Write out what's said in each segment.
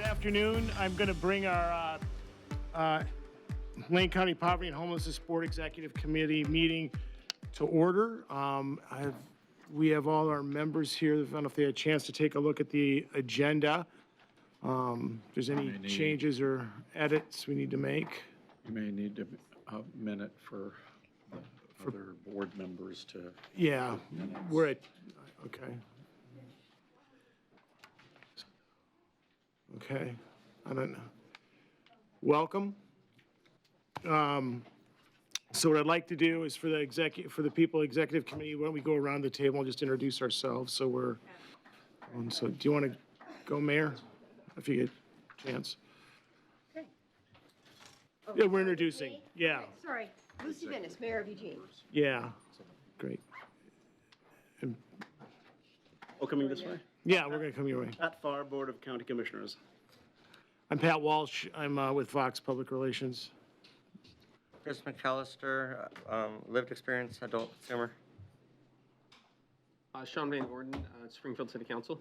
afternoon. I'm going to bring our Lane County Poverty and Homelessness Board Executive Committee meeting to order. We have all our members here. I don't know if they had a chance to take a look at the agenda. If there's any changes or edits we need to make. You may need a minute for other board members to. Yeah, we're at, okay. Okay, I don't know. Welcome. So what I'd like to do is for the executive committee, why don't we go around the table and just introduce ourselves? So so do you want to go, Mayor, if you get a chance? Okay. Yeah, we're introducing. Yeah. Okay, sorry, Lucy Venice, Mayor of Eugene. Yeah. Great. And, Coming this way? yeah, we're going to come your way. Pat Farr, Board of County Commissioners. I'm Pat Walsh. I'm with Fox Public Relations. Chris McAllister, lived experience, adult consumer. Sean Van Gordon, Springfield City Council.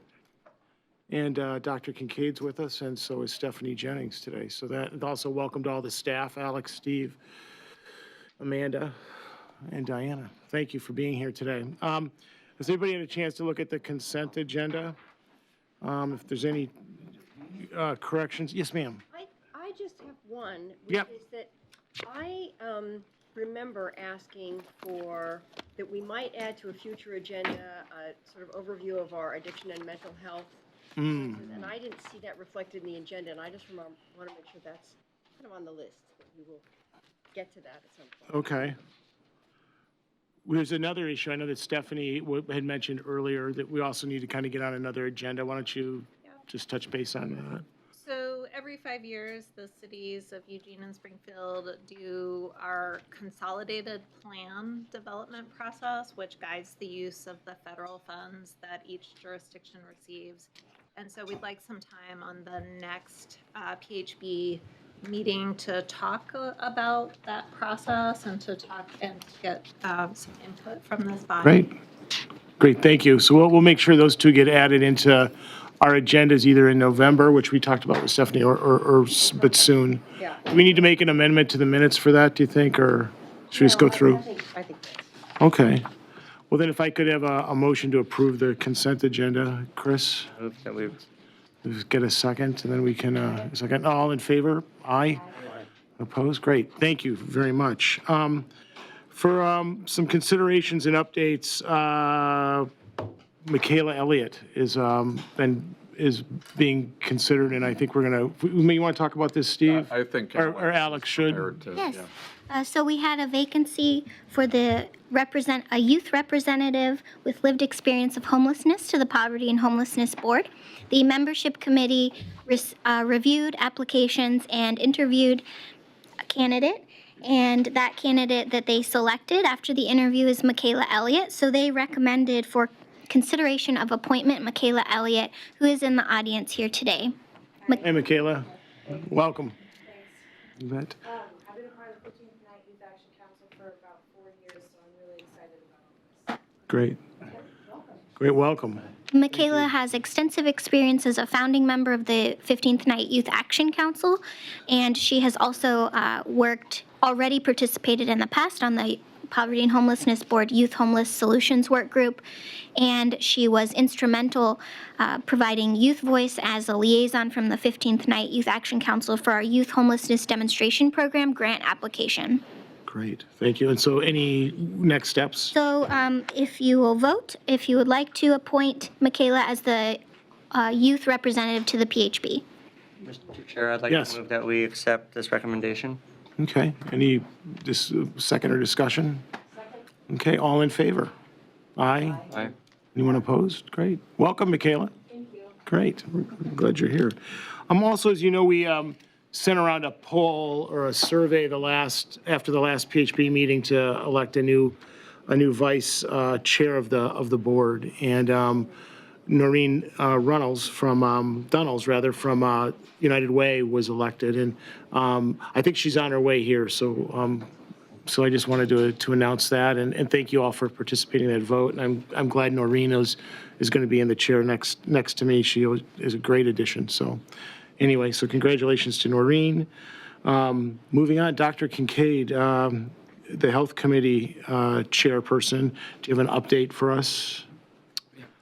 And Dr. Kincaid's with us, and so is Stephanie Jennings today. So that, and also welcome to all the staff, Alex, Steve, Amanda, and Diana. Thank you for being here today. Has anybody had a chance to look at the consent agenda? If there's any corrections? Yes, ma'am. I just have one, which Yep. is that I remember asking for, that we might add to a future agenda, a sort of overview of our addiction and mental health. And I didn't see that reflected in the agenda, and I just want to make sure that's kind of on the list. We will get to that at some point. Okay. There's another issue. I know that Stephanie had mentioned earlier that we also need to kind of get on another agenda. Why don't you just touch base on that? So every 5 years, the cities of Eugene and Springfield do our consolidated plan development process, which guides the use of the federal funds that each jurisdiction receives. And so we'd like some time on the next PHB meeting to talk about that process and to talk and get some input from this body. Great. Great, thank you. So we'll make sure those two get added into our agendas either in November, which we talked about with Stephanie, but soon. Yeah. Do we need to make an amendment to the minutes for that, do you think, or should we just go through? I think that's. Okay. Well, then if I could have a motion to approve the consent agenda, Chris? Move that we've Just get a second, and then we can, second, all in favor? Aye. Opposed? Great, thank you very much. For some considerations and updates, Michaela Elliott is being considered, and I think we're gonna, you want to talk about this, Steve? I think. Or Alex should. Yes. So we had a vacancy for a youth representative with lived experience of homelessness to the Poverty and Homelessness Board. The membership committee reviewed applications and interviewed a candidate. And that candidate that they selected after the interview is Michaela Elliott. So they recommended for consideration of appointment Michaela Elliott, who is in the audience here today. Hey, Michaela, welcome. You bet. I've been a part of the 15th Night Youth Action Council for about 4 years, so I'm really excited about this. Great. Great, welcome. Michaela has extensive experience as a founding member of the 15th Night Youth Action Council, and she has also already participated in the past on the Poverty and Homelessness Board Youth Homeless Solutions Work Group, and she was instrumental providing youth voice as a liaison from the 15th Night Youth Action Council for our Youth Homelessness Demonstration Program grant application. Great, thank you. And so any next steps? So if you will vote, if you would like to appoint Michaela as the youth representative to the PHB. Mr. Chair, I'd like Yes. to move that we accept this recommendation. Okay, any second or discussion? Okay, all in favor? Aye. Aye. Anyone opposed? Great. Welcome, Michaela. Thank you. Great, we're glad you're here. Also, as you know, we sent around a poll or a survey after the last PHB meeting to elect a new vice chair of the board, and Noreen Dunnels from United Way was elected, and I think she's on her way here. So I just wanted to announce that, and thank you all for participating in that vote. And I'm glad Noreen is going to be in the chair next to me. She is a great addition. So, Anyway, so congratulations to Noreen. Moving on, Dr. Kincaid, the Health Committee chairperson, do you have an update for us?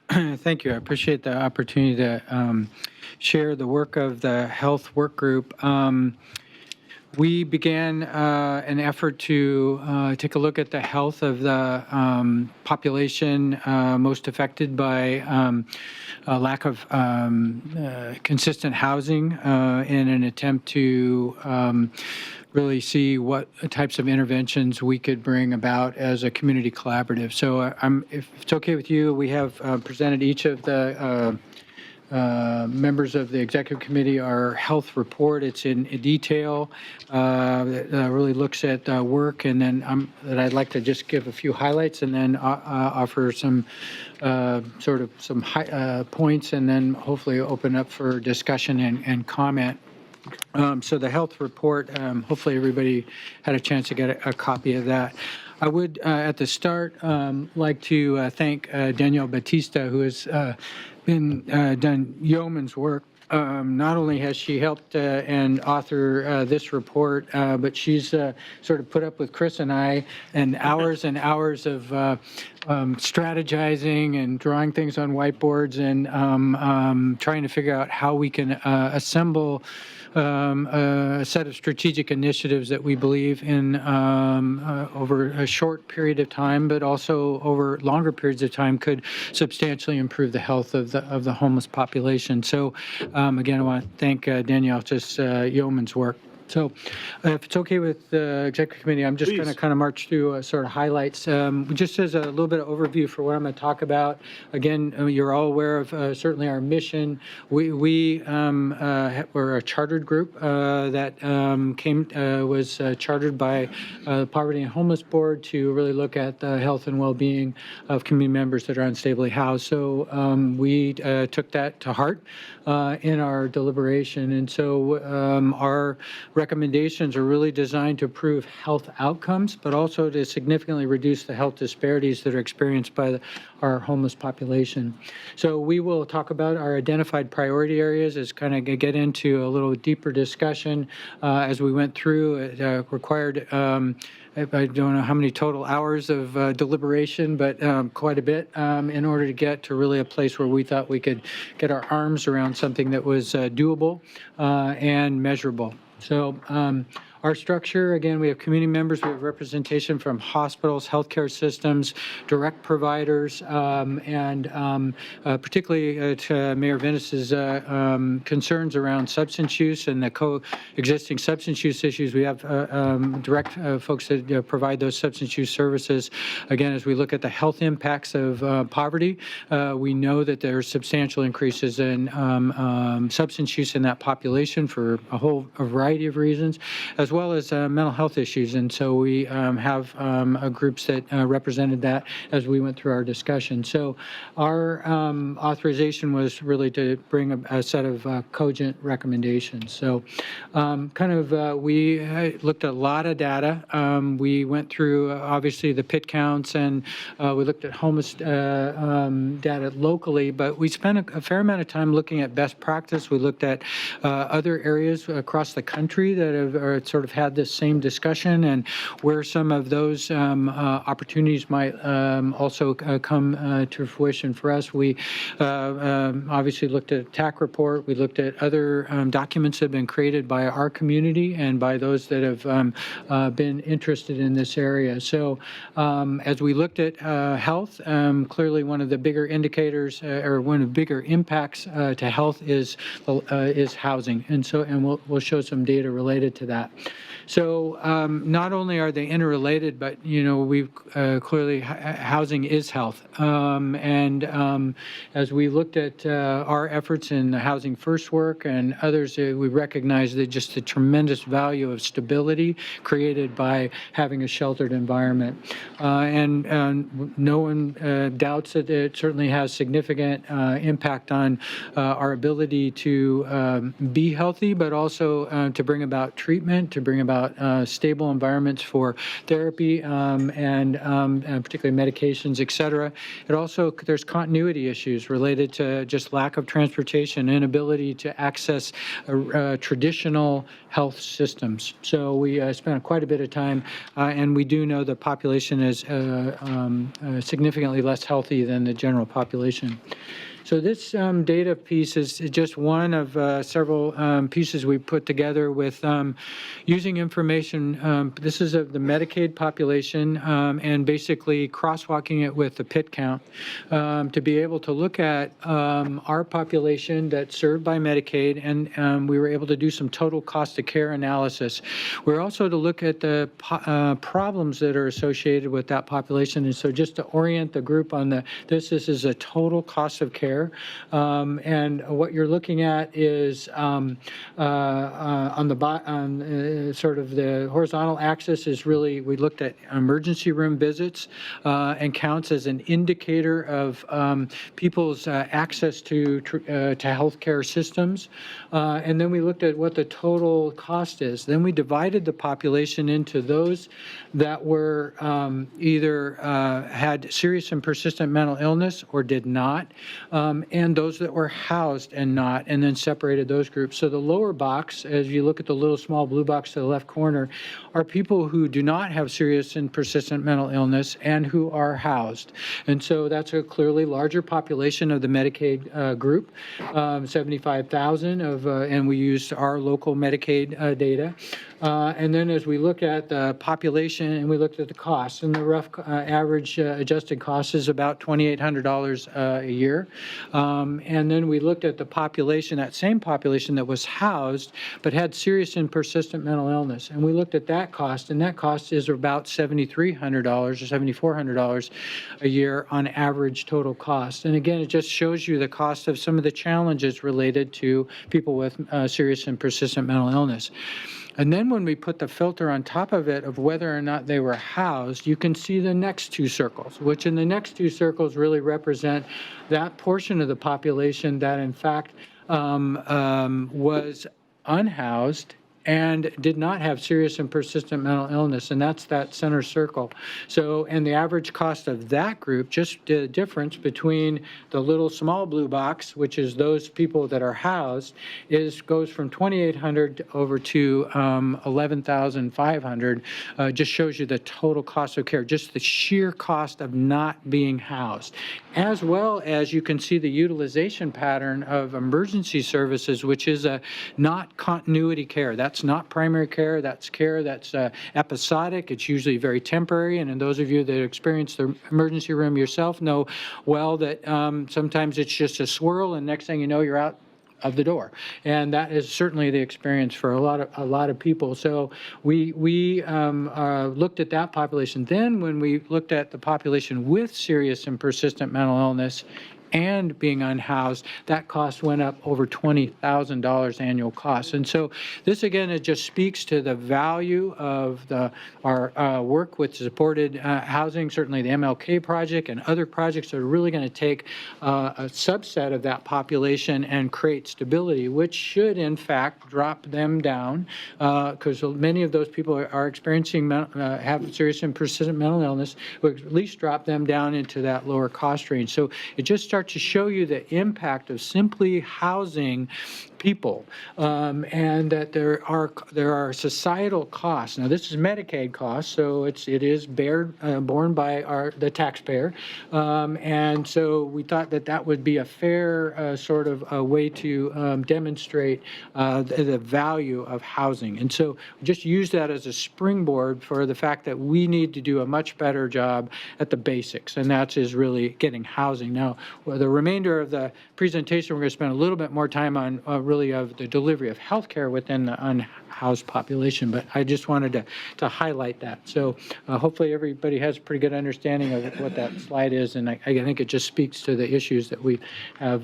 Thank you. I appreciate the opportunity to share the work of the health work group. We began an effort to take a look at the health of the population most affected by a lack of consistent housing in an attempt to really see what types of interventions we could bring about as a community collaborative. So if it's okay with you, we have presented each of the members of the executive committee our health report. It's in detail. That really looks at work, and then that I'd like to just give a few highlights, and then offer some sort of some points, and then hopefully open up for discussion and comment. So the health report, hopefully everybody had a chance to get a copy of that. I would, at the start, like to thank Danielle Batista, who has done yeoman's work. Not only has she helped and author this report, but she's sort of put up with Chris and I and hours of strategizing and drawing things on whiteboards and trying to figure out how we can assemble a set of strategic initiatives that we believe in over a short period of time, but also over longer periods of time could substantially improve the health of the homeless population. So again, I want to thank Danielle, just yeoman's work. So if it's okay with the executive committee, I'm just going to kind of march through sort of highlights. Just as a little bit of overview for what I'm going to talk about. Again, you're all aware of certainly our mission. We were a chartered group that was chartered by the Poverty and Homeless Board to really look at the health and well-being of community members that are unstably housed. So we took that to heart in our deliberation. And so our recommendations are really designed to improve health outcomes, but also to significantly reduce the health disparities that are experienced by our homeless population. So we will talk about our identified priority areas as kind of get into a little deeper discussion as we went through. It required I don't know how many total hours of deliberation, but quite a bit in order to get to really a place where we thought we could get our arms around something that was doable and measurable. So our structure, again, we have community members, we have representation from hospitals, healthcare systems, direct providers, and particularly to Mayor Venus's concerns around substance use and the coexisting substance use issues. We have direct folks that provide those substance use services. Again, as we look at the health impacts of poverty, we know that there are substantial increases in substance use in that population for a variety of reasons, as well as mental health issues. And so we have groups that represented that as we went through our discussion. So our authorization was really to bring a set of cogent recommendations. So we looked at a lot of data. We went through obviously the PIT counts, and we looked at homeless data locally, but we spent a fair amount of time looking at best practice. We looked at other areas across the country that have sort of had this same discussion and where some of those opportunities might also come to fruition for us. We obviously looked at a TAC report. We looked at other documents that have been created by our community and by those that have been interested in this area. So as we looked at health, clearly one of the bigger indicators or one of the bigger impacts to health is housing. And we'll show some data related to that. So not only are they interrelated, but we've clearly housing is health. As we looked at our efforts in the Housing First work and others, we recognize that just the tremendous value of stability created by having a sheltered environment. No one doubts that it certainly has significant impact on our ability to be healthy, but also to bring about treatment, to bring about stable environments for therapy and particularly medications, et cetera. It also, there's continuity issues related to just lack of transportation, inability to access traditional health systems. So we spent quite a bit of time, and we do know the population is significantly less healthy than the general population. So this data piece is just one of several pieces we put together with using information. This is of the Medicaid population and basically crosswalking it with the PIT count to be able to look at our population that's served by Medicaid, and we were able to do some total cost of care analysis. We're also to look at the problems that are associated with that population. And so just to orient the group on this is a total cost of care. And what you're looking at is on sort of the horizontal axis is really, we looked at emergency room visits and counts as an indicator of people's access to healthcare systems. And then we looked at what the total cost is. Then we divided the population into those that were either had serious and persistent mental illness or did not, and those that were housed and not, and then separated those groups. So the lower box, as you look at the little small blue box to the left corner, are people who do not have serious and persistent mental illness and who are housed. And so that's a clearly larger population of the Medicaid group, 75,000 and we used our local Medicaid data. And then as we look at the population and we looked at the costs, and the rough average adjusted cost is about $2,800 a year. And then we looked at the population, that same population that was housed but had serious and persistent mental illness. And we looked at that cost, and that cost is about $7,300 or $7,400 a year on average total cost. And again, it just shows you the cost of some of the challenges related to people with serious and persistent mental illness. And then when we put the filter on top of it of whether or not they were housed, you can see the next two circles, which in the next two circles really represent that portion of the population that in fact was unhoused and did not have serious and persistent mental illness, and that's that center circle. So, and the average cost of that group, just the difference between the little small blue box, which is those people that are housed, goes from $2,800 over to $11,500. Just shows you the total cost of care, just the sheer cost of not being housed, as well as you can see the utilization pattern of emergency services, which is not continuity care. That's not primary care. That's care that's episodic. It's usually very temporary. And those of you that experience the emergency room yourself know well that sometimes it's just a swirl, and next thing you know, you're out of the door. And that is certainly the experience for a lot of people. So we looked at that population. Then when we looked at the population with serious and persistent mental illness and being unhoused, that cost went up over $20,000 annual costs. And so this, again, it just speaks to the value of our work with supported housing, certainly the MLK project and other projects that are really going to take a subset of that population and create stability, which should, in fact, drop them down, because many of those people are experiencing, have serious and persistent mental illness, would at least drop them down into that lower cost range. So it just starts to show you the impact of simply housing people, and that there are societal costs. Now, this is Medicaid costs, so it is borne by the taxpayer, and so we thought that would be a fair sort of a way to demonstrate the value of housing. And so just use that as a springboard for the fact that we need to do a much better job at the basics, and that is really getting housing. Now, the remainder of the presentation, we're going to spend a little bit more time on really of the delivery of healthcare within the unhoused population, but I just wanted to highlight that. So hopefully everybody has a pretty good understanding of what that slide is, and I think it just speaks to the issues that we have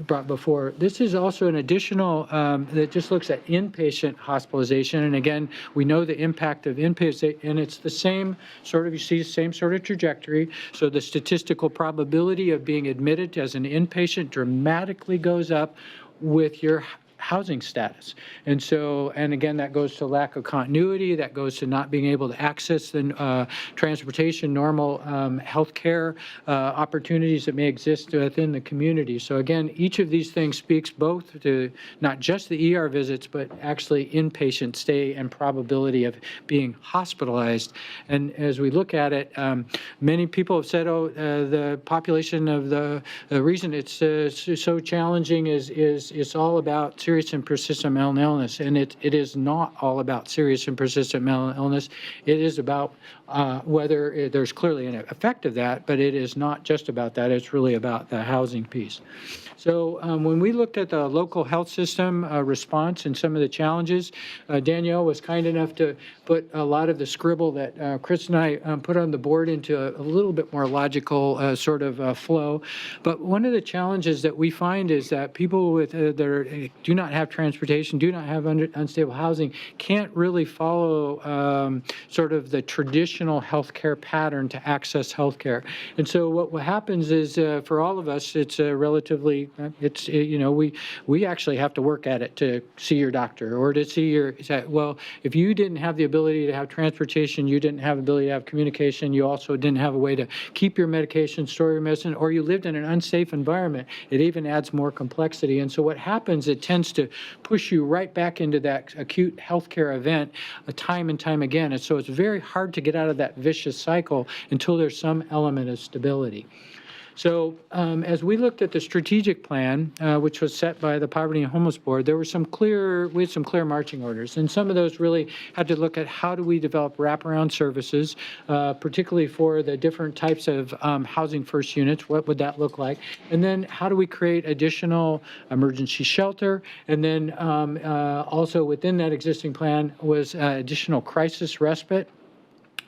brought before. This is also an additional that just looks at inpatient hospitalization, and again, we know the impact of inpatient, and it's the same sort of, you see the same sort of trajectory. So the statistical probability of being admitted as an inpatient dramatically goes up with your housing status. And so, and again, that goes to lack of continuity, that goes to not being able to access the transportation, normal healthcare opportunities that may exist within the community. So again, each of these things speaks both to not just the ER visits, but actually inpatient stay and probability of being hospitalized. And as we look at it, many people have said, oh, the population of the reason it's so challenging is it's all about serious and persistent mental illness. And it is not all about serious and persistent mental illness. It is about whether there's clearly an effect of that, but it is not just about that. It's really about the housing piece. So when we looked at the local health system response and some of the challenges, Danielle was kind enough to put a lot of the scribble that Chris and I put on the board into a little bit more logical sort of flow. But one of the challenges that we find is that people with that do not have transportation, do not have unstable housing, can't really follow sort of the traditional healthcare pattern to access healthcare. And so what happens is for all of us, it's relatively we actually have to work at it to see your doctor or to see your, well, if you didn't have the ability to have transportation, you didn't have the ability to have communication, you also didn't have a way to keep your medication, store your medicine, or you lived in an unsafe environment, it even adds more complexity. And so what happens, it tends to push you right back into that acute healthcare event time and time again. And so it's very hard to get out of that vicious cycle until there's some element of stability. So as we looked at the strategic plan, which was set by the Poverty and Homeless Board, we had some clear marching orders. And some of those really had to look at how do we develop wraparound services, particularly for the different types of housing first units, what would that look like? And then how do we create additional emergency shelter? And then also within that existing plan was additional crisis respite.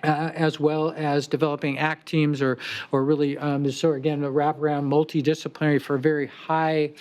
As well as developing ACT teams or really, so again, a wraparound multidisciplinary for very high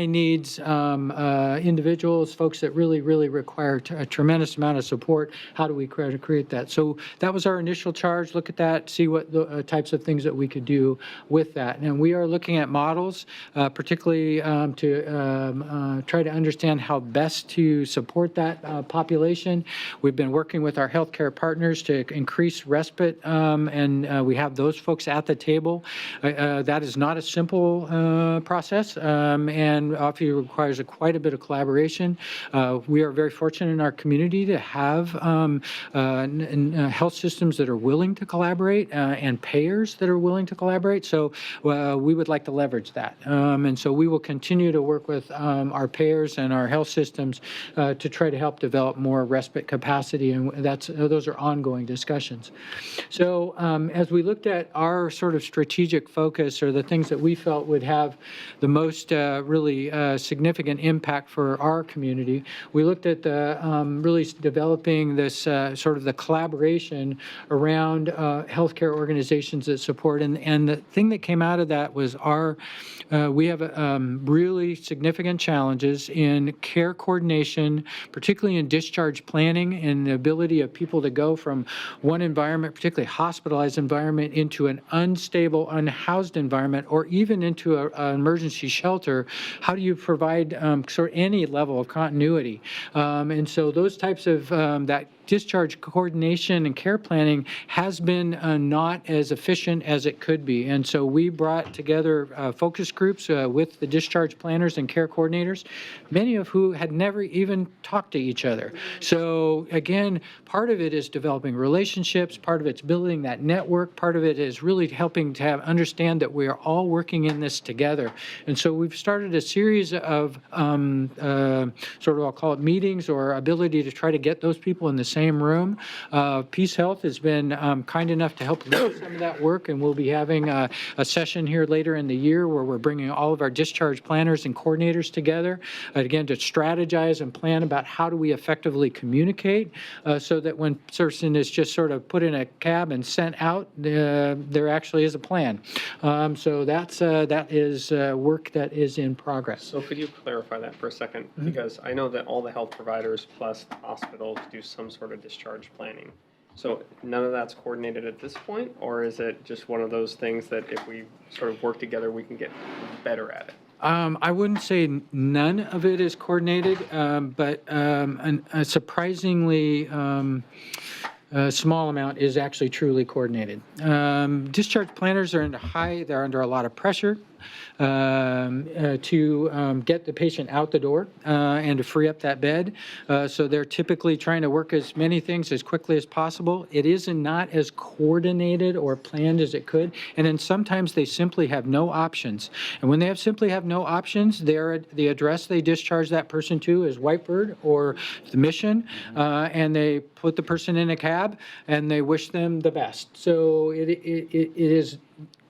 needs individuals, folks that really require a tremendous amount of support. How do we create that? So that was our initial charge. Look at that, see what the types of things that we could do with that. And we are looking at models, particularly to try to understand how best to support that population. We've been working with our healthcare partners to increase respite, and we have those folks at the table. That is not a simple process, and often requires quite a bit of collaboration. We are very fortunate in our community to have health systems that are willing to collaborate and payers that are willing to collaborate. So we would like to leverage that. And so we will continue to work with our payers and our health systems to try to help develop more respite capacity, and those are ongoing discussions. So as we looked at our sort of strategic focus or the things that we felt would have the most really significant impact for our community, we looked at the really developing this sort of the collaboration around healthcare organizations that support. And the thing that came out of that was we have really significant challenges in care coordination, particularly in discharge planning and the ability of people to go from one environment, particularly hospitalized environment, into an unstable, unhoused environment, or even into an emergency shelter. How do you provide sort of any level of continuity? And so those types of that discharge coordination and care planning has been not as efficient as it could be. And so we brought together focus groups with the discharge planners and care coordinators, many of who had never even talked to each other. So again, part of it is developing relationships, part of it's building that network, part of it is really helping to understand that we are all working in this together. And so we've started a series of sort of, I'll call it meetings or ability to try to get those people in the same room. Peace Health has been kind enough to help lead some of that work, and we'll be having a session here later in the year where we're bringing all of our discharge planners and coordinators together, again, to strategize and plan about how do we effectively communicate so that when a person is just sort of put in a cab and sent out, there actually is a plan. So that is work that is in progress. So could you clarify that for a second? Mm-hmm. Because I know that all the health providers plus the hospitals do some sort of discharge planning. So none of that's coordinated at this point, or is it just one of those things that if we sort of work together, we can get better at it? I wouldn't say none of it is coordinated, but a surprisingly small amount is actually truly coordinated. Discharge planners are they're under a lot of pressure to get the patient out the door and to free up that bed. So they're typically trying to work as many things as quickly as possible. It is not as coordinated or planned as it could. And then sometimes they simply have no options. And when they simply have no options, the address they discharge that person to is Whitebird or the Mission, and they put the person in a cab and they wish them the best. So it is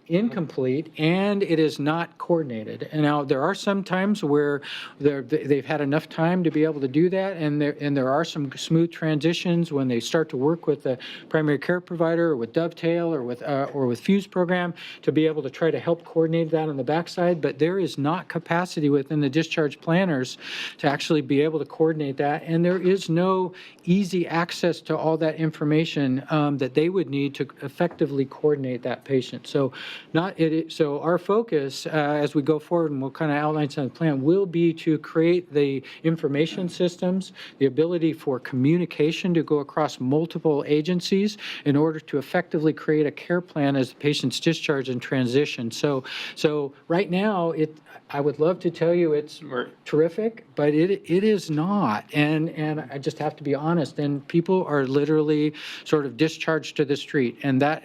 incomplete and it is not coordinated. And now there are some times where they've had enough time to be able to do that, and there are some smooth transitions when they start to work with the primary care provider or with Dovetail or with Fuse program to be able to try to help coordinate that on the backside. But there is not capacity within the discharge planners to actually be able to coordinate that, and there is no easy access to all that information that they would need to effectively coordinate that patient. So our focus as we go forward, and we'll kind of outline some of the plan, will be to create the information systems, the ability for communication to go across multiple agencies in order to effectively create a care plan as the patient's discharged and transition. So right now, I would love to tell you it's terrific, but it is not. And I just have to be honest. And people are literally sort of discharged to the street, and that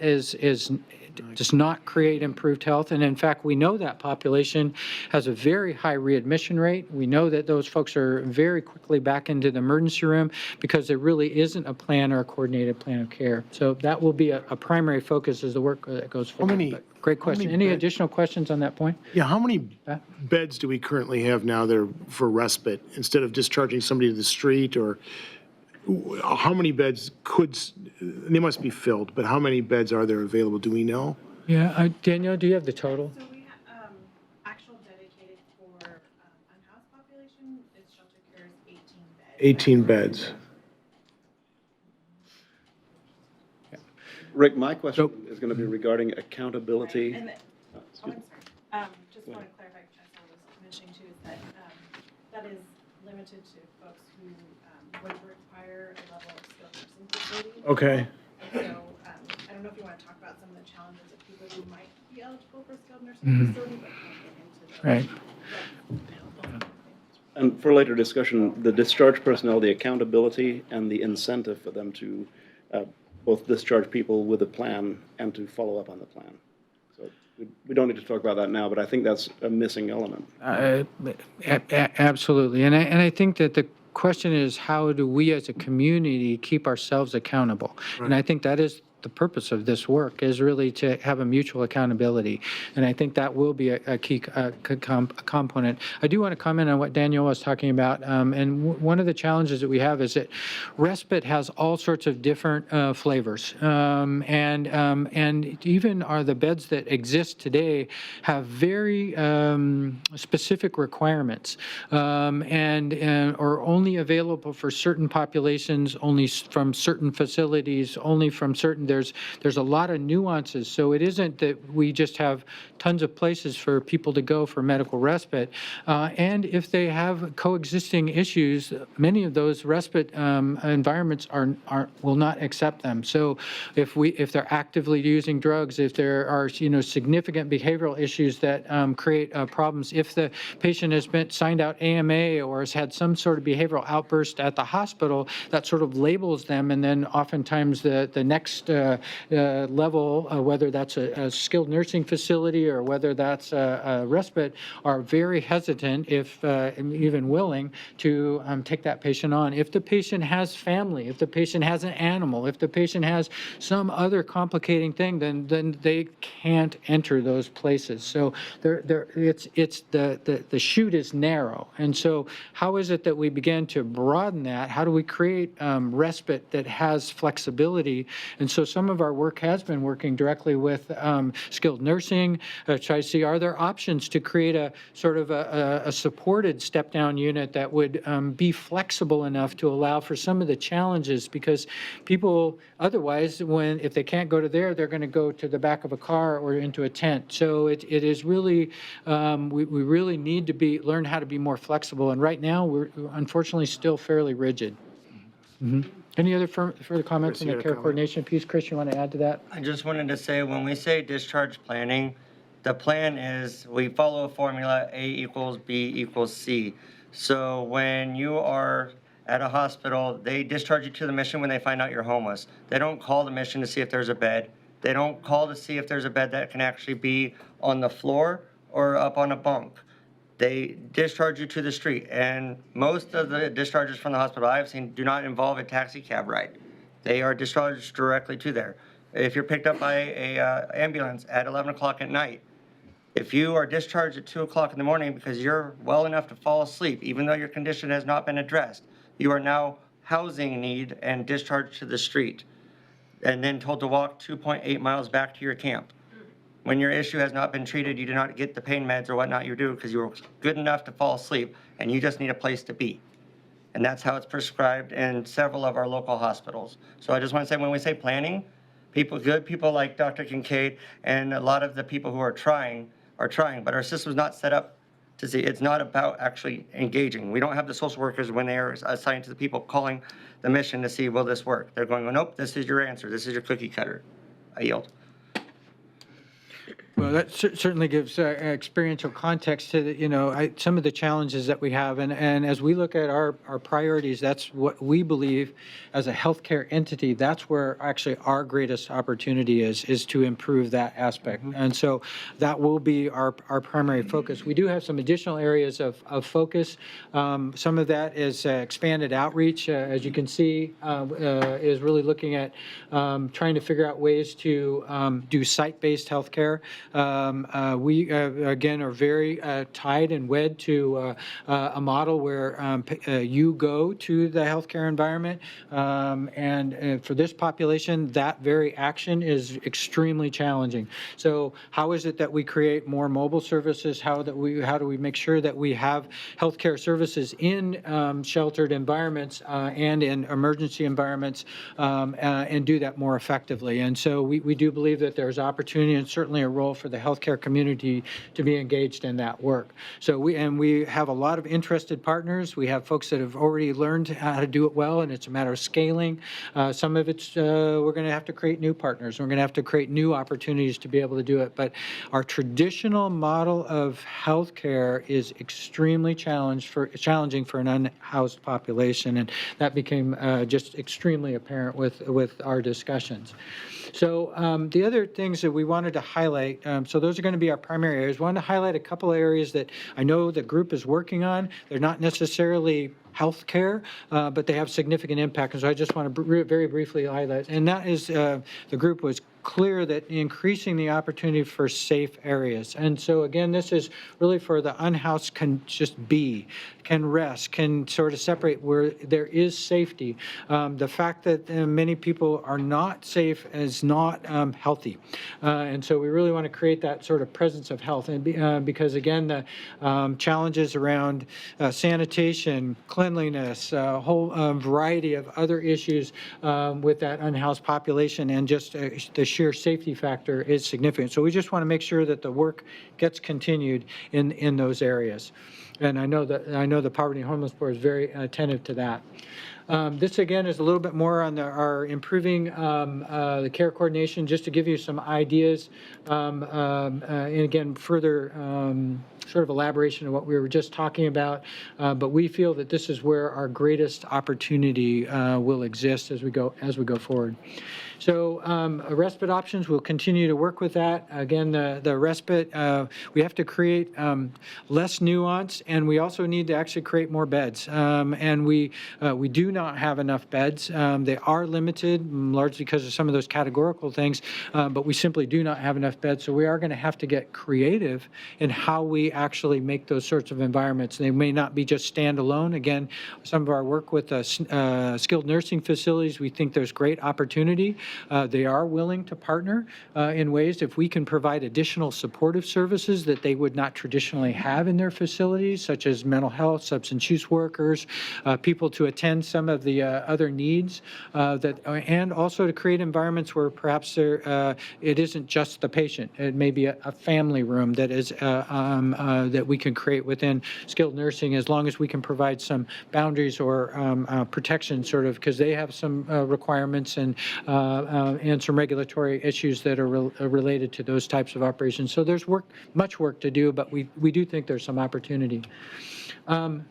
does not create improved health. And in fact, we know that population has a very high readmission rate. We know that those folks are very quickly back into the emergency room because there really isn't a plan or a coordinated plan of care. So that will be a primary focus as the work that goes forward. But great question. Any additional questions on that point? Yeah, how many beds do we currently have now there for respite instead of discharging somebody to the street? Or how many beds they must be filled, but how many beds are there available? Do we know? Yeah, Danielle, do you have the total? So we have, actual dedicated for, unhoused population, it's shelter care is 18 beds. 18 beds. Rick, my question is going to be regarding accountability. And I'm sorry, just want to clarify, which I was mentioning too, is that, that is limited to folks who, would require a level of skilled nursing facility. Okay. And so, I don't know if you want to talk about some of the challenges of people who might be eligible for skilled nursing facility, but can't get into the. Right. And for later discussion, the discharge personnel, the accountability and the incentive for them to both discharge people with a plan and to follow up on the plan. So we don't need to talk about that now, but I think that's a missing element. Absolutely. And I think that the question is, how do we as a community keep ourselves accountable? Right. And I think that is the purpose of this work, is really to have a mutual accountability. And I think that will be a key component. I do want to comment on what Danielle was talking about. And one of the challenges that we have is that respite has all sorts of different flavors. And even the beds that exist today have very specific requirements and are only available for certain populations, only from certain facilities, only from certain. There's a lot of nuances. So it isn't that we just have tons of places for people to go for medical respite. And if they have coexisting issues, many of those respite environments will not accept them. So if they're actively using drugs, if there are significant behavioral issues that create problems, if the patient has been signed out AMA or has had some sort of behavioral outburst at the hospital, that sort of labels them, and then oftentimes the next level, whether that's a skilled nursing facility or whether that's a respite, are very hesitant, if even willing, to take that patient on. If the patient has family, if the patient has an animal, if the patient has some other complicating thing, then they can't enter those places. So it's the chute is narrow. And so how is it that we begin to broaden that? How do we create respite that has flexibility? And so some of our work has been working directly with skilled nursing, try to see are there options to create a sort of a supported step-down unit that would be flexible enough to allow for some of the challenges, because people otherwise, if they can't go to there, they're going to go to the back of a car or into a tent. So it is really, we really need to learn how to be more flexible. And right now, we're unfortunately still fairly rigid. Any other further comments Chris, on you the had a care comment? coordination piece? Chris, you want to add to that? I just wanted to say, when we say discharge planning, the plan is we follow a formula, A equals B equals C. So when you are at a hospital, they discharge you to the mission when they find out you're homeless. They don't call the mission to see if there's a bed. They don't call to see if there's a bed that can actually be on the floor or up on a bunk. They discharge you to the street, and most of the discharges from the hospital I've seen do not involve a taxi cab ride. They are discharged directly to there. If you're picked up by a ambulance at 11 o'clock at night, if you are discharged at 2 o'clock in the morning because you're well enough to fall asleep, even though your condition has not been addressed, you are now housing need and discharged to the street, and then told to walk 2.8 miles back to your camp. When your issue has not been treated, you do not get the pain meds or whatnot you do because you were good enough to fall asleep and you just need a place to be. And that's how it's prescribed in several of our local hospitals. So I just want to say, when we say planning, good people like Dr. Kincaid and a lot of the people who are trying, but our system's not set up to see. It's not about actually engaging. We don't have the social workers when they are assigned to the people calling the mission to see, will this work? They're going, oh, nope, this is your answer. This is your cookie cutter. I yield. Well, that certainly gives experiential context to some of the challenges that we have. And as we look at our priorities, that's what we believe as a healthcare entity, that's where actually our greatest opportunity is to improve that aspect. And so that will be our primary focus. We do have some additional areas of focus. Some of that is expanded outreach, as you can see, is really looking at trying to figure out ways to do site-based healthcare. We, again, are very tied and wed to a model where you go to the healthcare environment. And for this population, that very action is extremely challenging. So how is it that we create more mobile services? How do we make sure that we have healthcare services in sheltered environments and in emergency environments and do that more effectively? And so we do believe that there's opportunity and certainly a role for the healthcare community to be engaged in that work. So we have a lot of interested partners. We have folks that have already learned how to do it well, and it's a matter of scaling. Some of it's we're going to have to create new partners. We're going to have to create new opportunities to be able to do it. But our traditional model of healthcare is extremely challenging for an unhoused population, and that became just extremely apparent with our discussions. So the other things that we wanted to highlight, so those are going to be our primary areas. We wanted to highlight a couple of areas that I know the group is working on. They're not necessarily healthcare, but they have significant impact. And so I just want to very briefly highlight, and that is the group was clear that increasing the opportunity for safe areas. And so again, this is really for the unhoused can just be, can rest, can sort of separate where there is safety. The fact that many people are not safe is not healthy. And so we really want to create that sort of presence of health. And because again, the challenges around sanitation, cleanliness, a whole variety of other issues with that unhoused population, and just the sheer safety factor is significant. So we just want to make sure that the work gets continued in those areas. And I know the Poverty and Homeless Board is very attentive to that. This again is a little bit more on our improving the care coordination, just to give you some ideas, and again further sort of elaboration of what we were just talking about. But we feel that this is where our greatest opportunity will exist as we go forward. So respite options, we'll continue to work with that. Again, the respite, we have to create less nuance, and we also need to actually create more beds. And we do not have enough beds. They are limited, largely because of some of those categorical things, but we simply do not have enough beds. So we are going to have to get creative in how we actually make those sorts of environments. They may not be just standalone. Again, some of our work with skilled nursing facilities, we think there's great opportunity. They are willing to partner in ways if we can provide additional supportive services that they would not traditionally have in their facilities, such as mental health, substance use workers, people to attend some of the other needs, and also to create environments where perhaps it isn't just the patient. It may be a family room that is that we can create within skilled nursing, as long as we can provide some boundaries or protection, sort of, because they have some requirements and some regulatory issues that are related to those types of operations. So there's much work to do, but we do think there's some opportunity.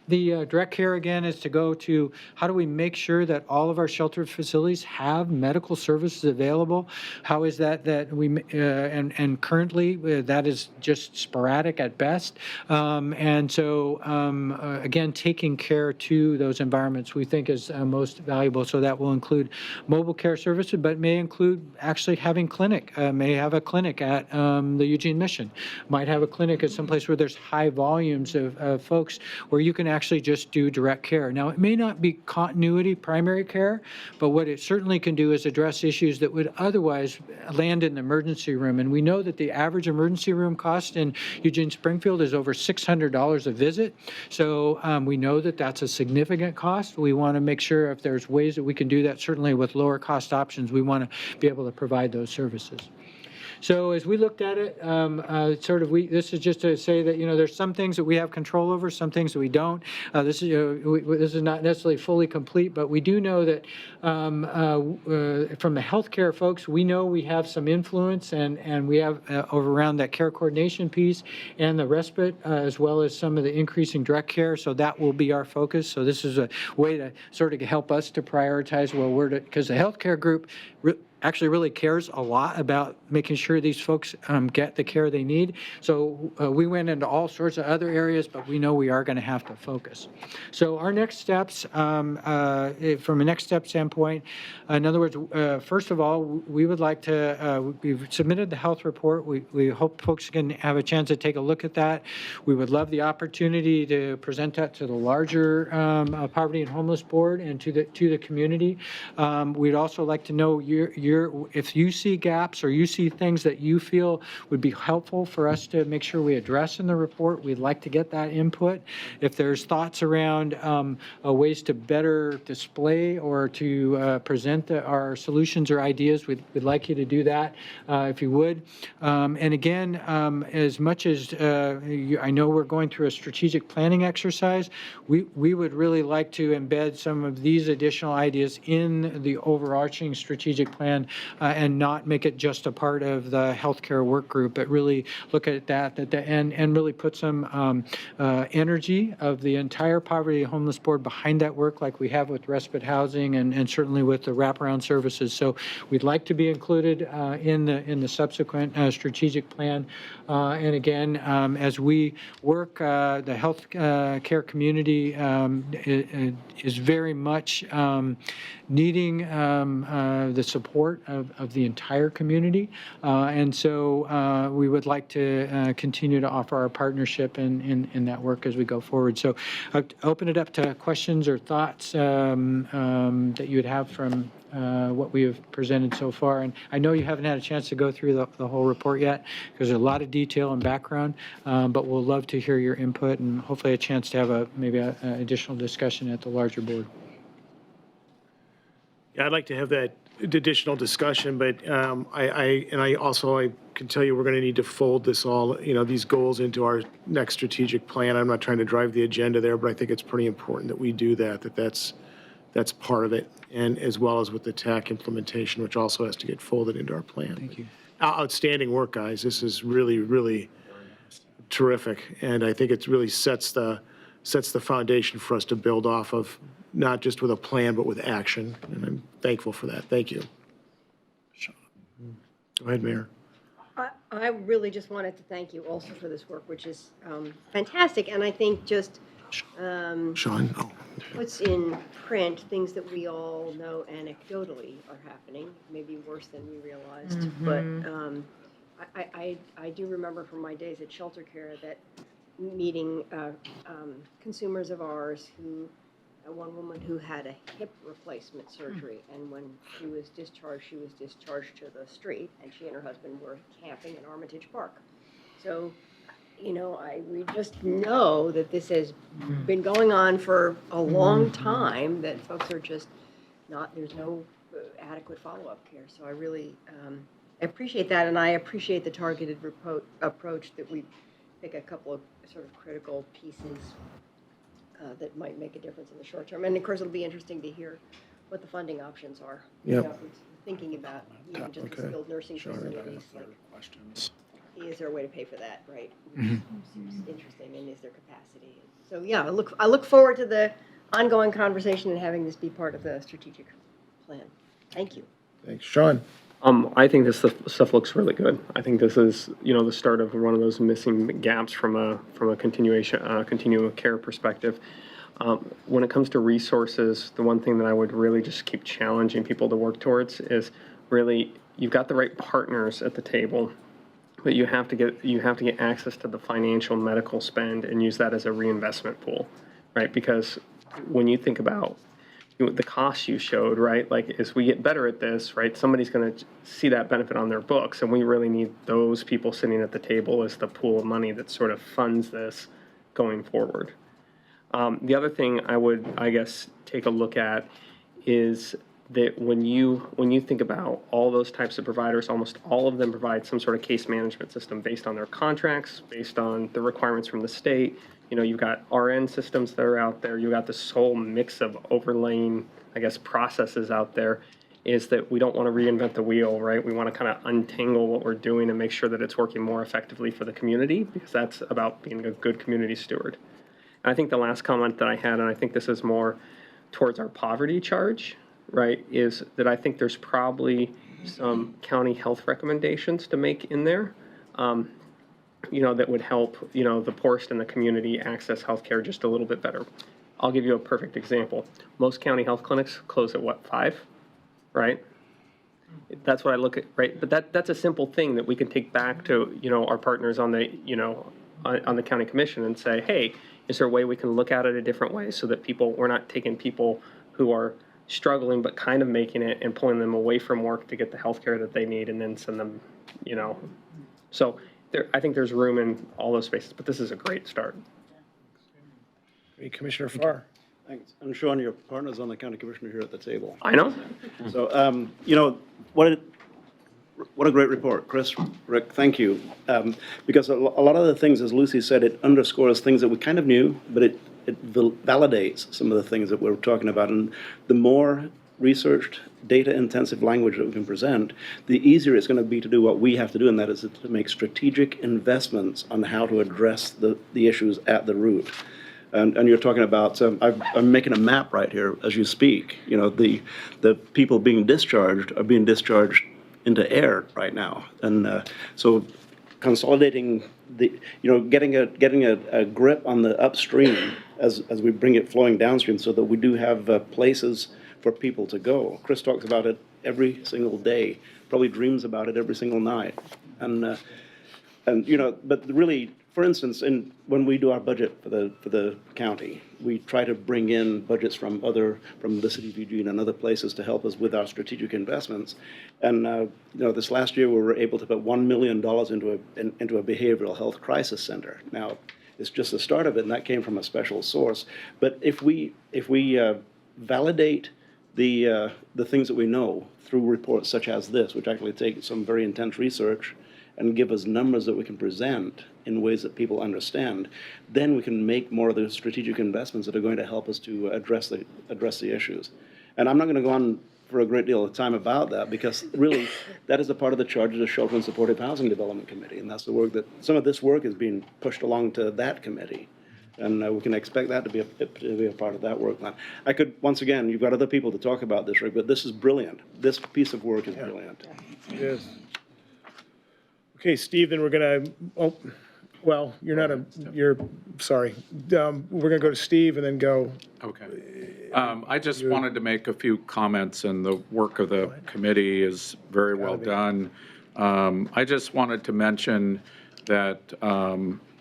The direct care, again, is to go to how do we make sure that all of our shelter facilities have medical services available? How is that we, and currently that is just sporadic at best. And so, again, taking care to those environments we think is most valuable. So that will include mobile care services, but may include actually having may have a clinic at the Eugene Mission, might have a clinic at some place where there's high volumes of folks, where you can actually just do direct care. Now, it may not be continuity primary care, but what it certainly can do is address issues that would otherwise land in the emergency room. And we know that the average emergency room cost in Eugene Springfield is over $600 a visit. So we know that that's a significant cost. We want to make sure if there's ways that we can do that, certainly with lower cost options, we want to be able to provide those services. So as we looked at it, this is just to say that, there's some things that we have control over, some things that we don't. This is not necessarily fully complete, but we do know that from the healthcare folks, we know we have some influence, and we have over around that care coordination piece and the respite, as well as some of the increasing direct care. So that will be our focus. So this is a way to sort of help us to prioritize because the healthcare group actually really cares a lot about making sure these folks get the care they need. So we went into all sorts of other areas, but we know we are going to have to focus. So our next steps, from a next step standpoint, in other words, first of all, we would like to, we've submitted the health report. We hope folks can have a chance to take a look at that. We would love the opportunity to present that to the larger Poverty and Homeless Board and to the community. We'd also like to know if you see gaps or you see things that you feel would be helpful for us to make sure we address in the report, we'd like to get that input. If there's thoughts around ways to better display or to present our solutions or ideas, we'd like you to do that if you would. And again, as much as I know we're going through a strategic planning exercise, we would really like to embed some of these additional ideas in the overarching strategic plan and not make it just a part of the healthcare work group, but really look at that and really put some energy of the entire Poverty and Homeless Board behind that work, like we have with respite housing and certainly with the wraparound services. So we'd like to be included in the subsequent strategic plan. And again, as we work, the health care community is very much needing the support of the entire community. And so we would like to continue to offer our partnership in that work as we go forward. So I'll open it up to questions or thoughts that you would have from what we have presented so far. And I know you haven't had a chance to go through the whole report yet, because there's a lot of detail and background, but we'll love to hear your input and hopefully a chance to have maybe an additional discussion at the larger board. Yeah, I'd like to have that additional discussion, but I can tell you we're going to need to fold this all, these goals into our next strategic plan. I'm not trying to drive the agenda there, but I think it's pretty important that we do that's part of it, and as well as with the TAC implementation, which also has to get folded into our plan. Thank you. Outstanding work, guys. This is really, really terrific, and I think it really sets the foundation for us to build off of, not just with a plan, but with action, and I'm thankful for that. Thank you. Go ahead, Mayor. I really just wanted to thank you also for this work, which is fantastic, and I think just Sean? Oh. puts in print things that we all know anecdotally are happening, maybe worse than we realized. But I do remember from my days at shelter care that meeting consumers of ours who, one woman who had a hip replacement surgery, and when she was discharged to the street, and she and her husband were camping in Armitage Park. So, you know, we just know that this has been going on for a long time, that folks are just not, there's no adequate follow-up care. So I really appreciate that, and I appreciate the targeted approach that we pick a couple of sort of critical pieces that might make a difference in the short term. And of course, it'll be interesting to hear what the funding options are. Yep. You know, thinking about even just the Okay. skilled nursing Sure. facilities, like, Questions? is there a way to pay for that, right? Which seems interesting, and is there capacity? So, yeah, I look forward to the ongoing conversation and having this be part of the strategic plan. Thank you. Thanks. Sean? I think this stuff looks really good. I think this is, you know, the start of one of those missing gaps from a continuum of care perspective. When it comes to resources, the one thing that I would really just keep challenging people to work towards is really, you've got the right partners at the table, but you have to get access to the financial medical spend and use that as a reinvestment pool, right? Because when you think about the costs you showed, right? Like, as we get better at this, right, somebody's going to see that benefit on their books, and we really need those people sitting at the table as the pool of money that sort of funds this going forward. The other thing I would, I guess, take a look at is that when you think about all those types of providers, almost all of them provide some sort of case management system based on their contracts, based on the requirements from the state. You know, you've got RN systems that are out there. You've got this whole mix of overlaying, I guess, processes out there. Is that we don't want to reinvent the wheel, right? We want to kind of untangle what we're doing and make sure that it's working more effectively for the community, because that's about being a good community steward. And I think the last comment that I had, and I think this is more towards our poverty charge, right, is that I think there's probably some county health recommendations to make in there. You know, that would help, you know, the poorest in the community access healthcare just a little bit better. I'll give you a perfect example. Most county health clinics close at what, 5, right? That's what I look at, right? But that's a simple thing that we can take back to, you know, our partners on the, you know, on the county commission and say, hey, is there a way we can look at it a different way so that we're not taking people who are struggling but kind of making it and pulling them away from work to get the healthcare that they need and then send them, you know. So I think there's room in all those spaces, but this is a great start. Great. Commissioner Farr? Thanks. And Sean, your partner's on the county commissioner here at the table. I know. So, you know, what a great report, Chris, Rick, thank you. Because a lot of the things, as Lucy said, it underscores things that we kind of knew, but it validates some of the things that we're talking about. And the more researched, data-intensive language that we can present, the easier it's going to be to do what we have to do, and that is to make strategic investments on how to address the issues at the root. And you're talking about, I'm making a map right here as you speak. You know, the people being discharged are being discharged into air right now. And so consolidating getting a grip on the upstream as we bring it flowing downstream so that we do have places for people to go. Chris talks about it every single day, probably dreams about it every single night. And you know, but really, for instance, when we do our budget for the county, we try to bring in budgets from the city of Eugene and other places to help us with our strategic investments. And you know, this last year we were able to put $1 million into a behavioral health crisis center. Now, it's just the start of it, and that came from a special source. But if we validate the things that we know through reports such as this, which actually take some very intense research and give us numbers that we can present in ways that people understand, then we can make more of the strategic investments that are going to help us to address the issues. And I'm not going to go on for a great deal of time about that, because really that is a part of the charge of the Shelter and Supportive Housing Development Committee, and that's the work that some of this work is being pushed along to that committee. And we can expect that to be a part of that work plan. I could, once again, you've got other people to talk about this, Rick, but this is brilliant. This piece of work is brilliant. It is. Okay, Steve, then we're going to, Well, you're not you're, sorry. We're going to go to Steve and then go. Okay. I just wanted to make a few comments, and the work of the committee is very well done. I just wanted to mention that,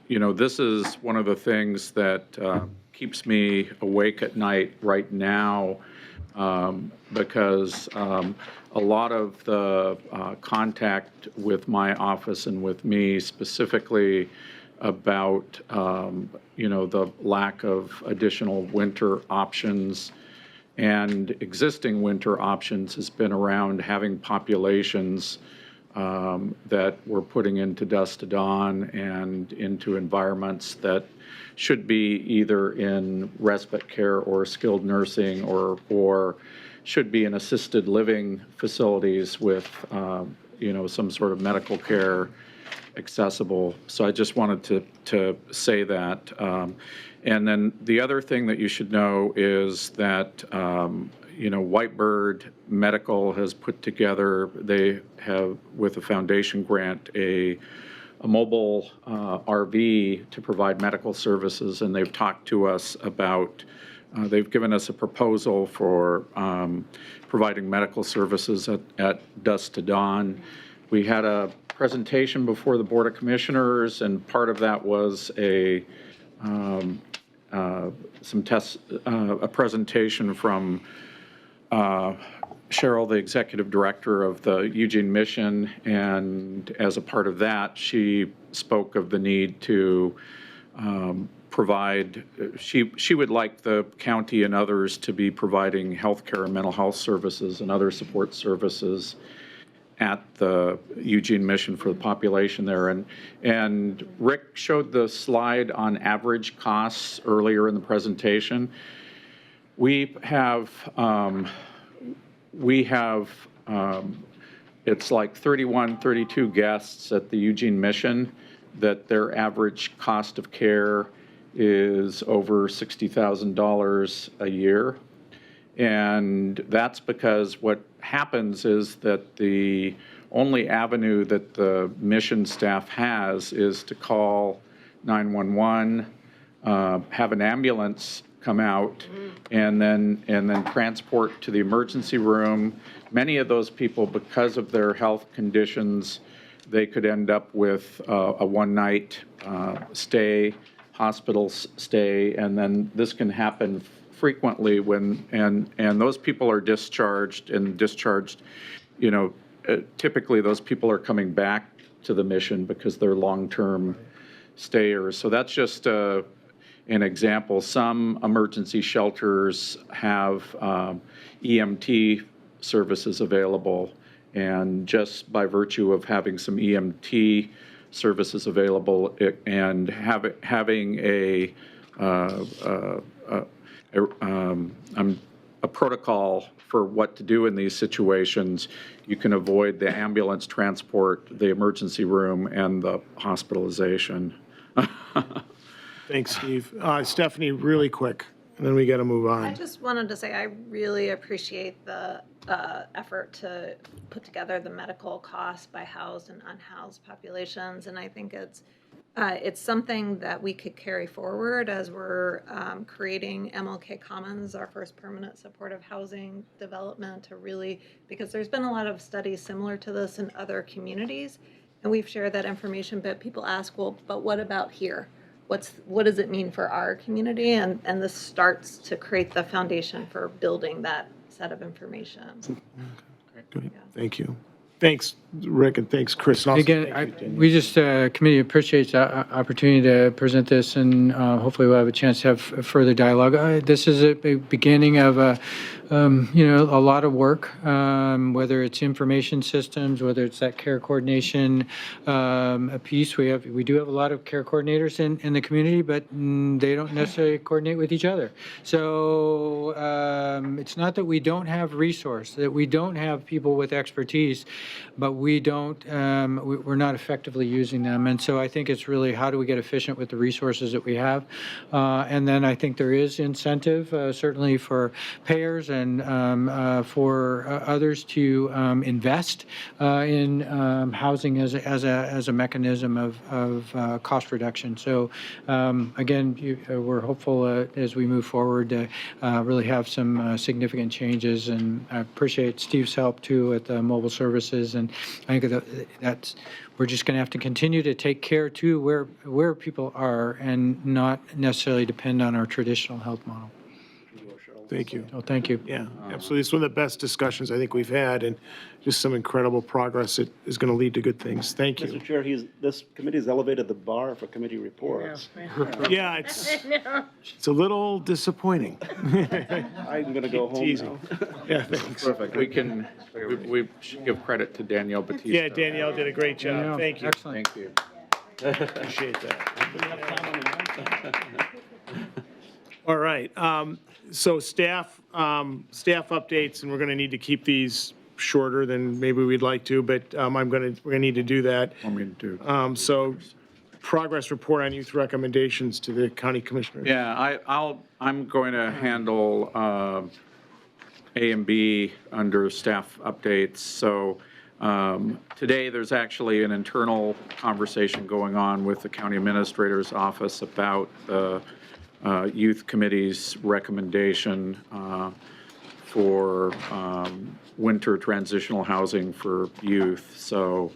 this is one of the things that keeps me awake at night right now, because a lot of the contact with my office and with me specifically about, the lack of additional winter options and existing winter options has been around having populations that we're putting into dusk to dawn and into environments that should be either in respite care or skilled nursing or should be in assisted living facilities with, some sort of medical care accessible. So I just wanted to say that. And then the other thing that you should know is that, Whitebird Medical has put together, they have, with a foundation grant, a mobile RV to provide medical services, and they've talked to us about, they've given us a proposal for providing medical services at dusk to dawn. We had a presentation before the Board of Commissioners, and part of that was a presentation from Cheryl, the executive director of the Eugene Mission, and as a part of that, she spoke of the need to provide, she would like the county and others to be providing healthcare and mental health services and other support services at the Eugene Mission for the population there. And Rick showed the slide on average costs earlier in the presentation. We have it's like 31, 32 guests at the Eugene Mission that their average cost of care is over $60,000 a year. And that's because what happens is that the only avenue that the mission staff has is to call 911, have an ambulance come out, and then transport to the emergency room. Many of those people, because of their health conditions, they could end up with a one-night stay, hospital stay, and then this can happen frequently and those people are discharged, typically those people are coming back to the mission because they're long-term stayers. So that's just an example. Some emergency shelters have EMT services available, and just by virtue of having some EMT services available and having a protocol for what to do in these situations, you can avoid the ambulance transport, the emergency room, and the hospitalization. Thanks, Steve. Stephanie, really quick, and then we got to move I on. just wanted to say I really appreciate the effort to put together the medical costs by housed and unhoused populations, and I think it's something that we could carry forward as we're creating MLK Commons, our first permanent supportive housing development, to really, because there's been a lot of studies similar to this in other communities, and we've shared that information, but people ask, well, but what about here? What does it mean for our community? And this starts to create the foundation for building that set of information. Good. Thank you. Thanks, Rick, and thanks, Chris. And also Again, thank you, Danielle. we just, committee appreciates the opportunity to present this, and hopefully we'll have a chance to have further dialogue. This is a beginning of a lot of work, whether it's information systems, whether it's that care coordination piece. We do have a lot of care coordinators in the community, but they don't necessarily coordinate with each other. So it's not that we don't have resource, that we don't have people with expertise, but we don't, we're not effectively using them. And so I think it's really how do we get efficient with the resources that we have? And then I think there is incentive, certainly for payers and for others to invest in housing as a mechanism of cost reduction. So again, we're hopeful as we move forward to really have some significant changes, and I appreciate Steve's help too at the mobile services, and I think that's we're just going to have to continue to take care too where people are and not necessarily depend on our traditional health model. Thank you. So thank you. Yeah, absolutely. It's one of the best discussions I think we've had, and just some incredible progress that is going to lead to good things. Thank you. Mr. Chair, this committee's elevated the bar for committee reports. Yeah, it's a little disappointing. I'm going to go home Teasing. now. Yeah, thanks. Perfect. We should give credit to Danielle Batista. Yeah, Danielle did a great job. Thank you. Excellent. Thank you. Appreciate that. All right. So staff updates, and we're going to need to keep these shorter than maybe we'd like to, but we're going to need to do that. Want me to do? So progress report on youth recommendations to the county commissioners. Yeah, I'm going to handle A and B under staff updates. So today there's actually an internal conversation going on with the county administrator's office about the youth committee's recommendation for winter transitional housing for youth. So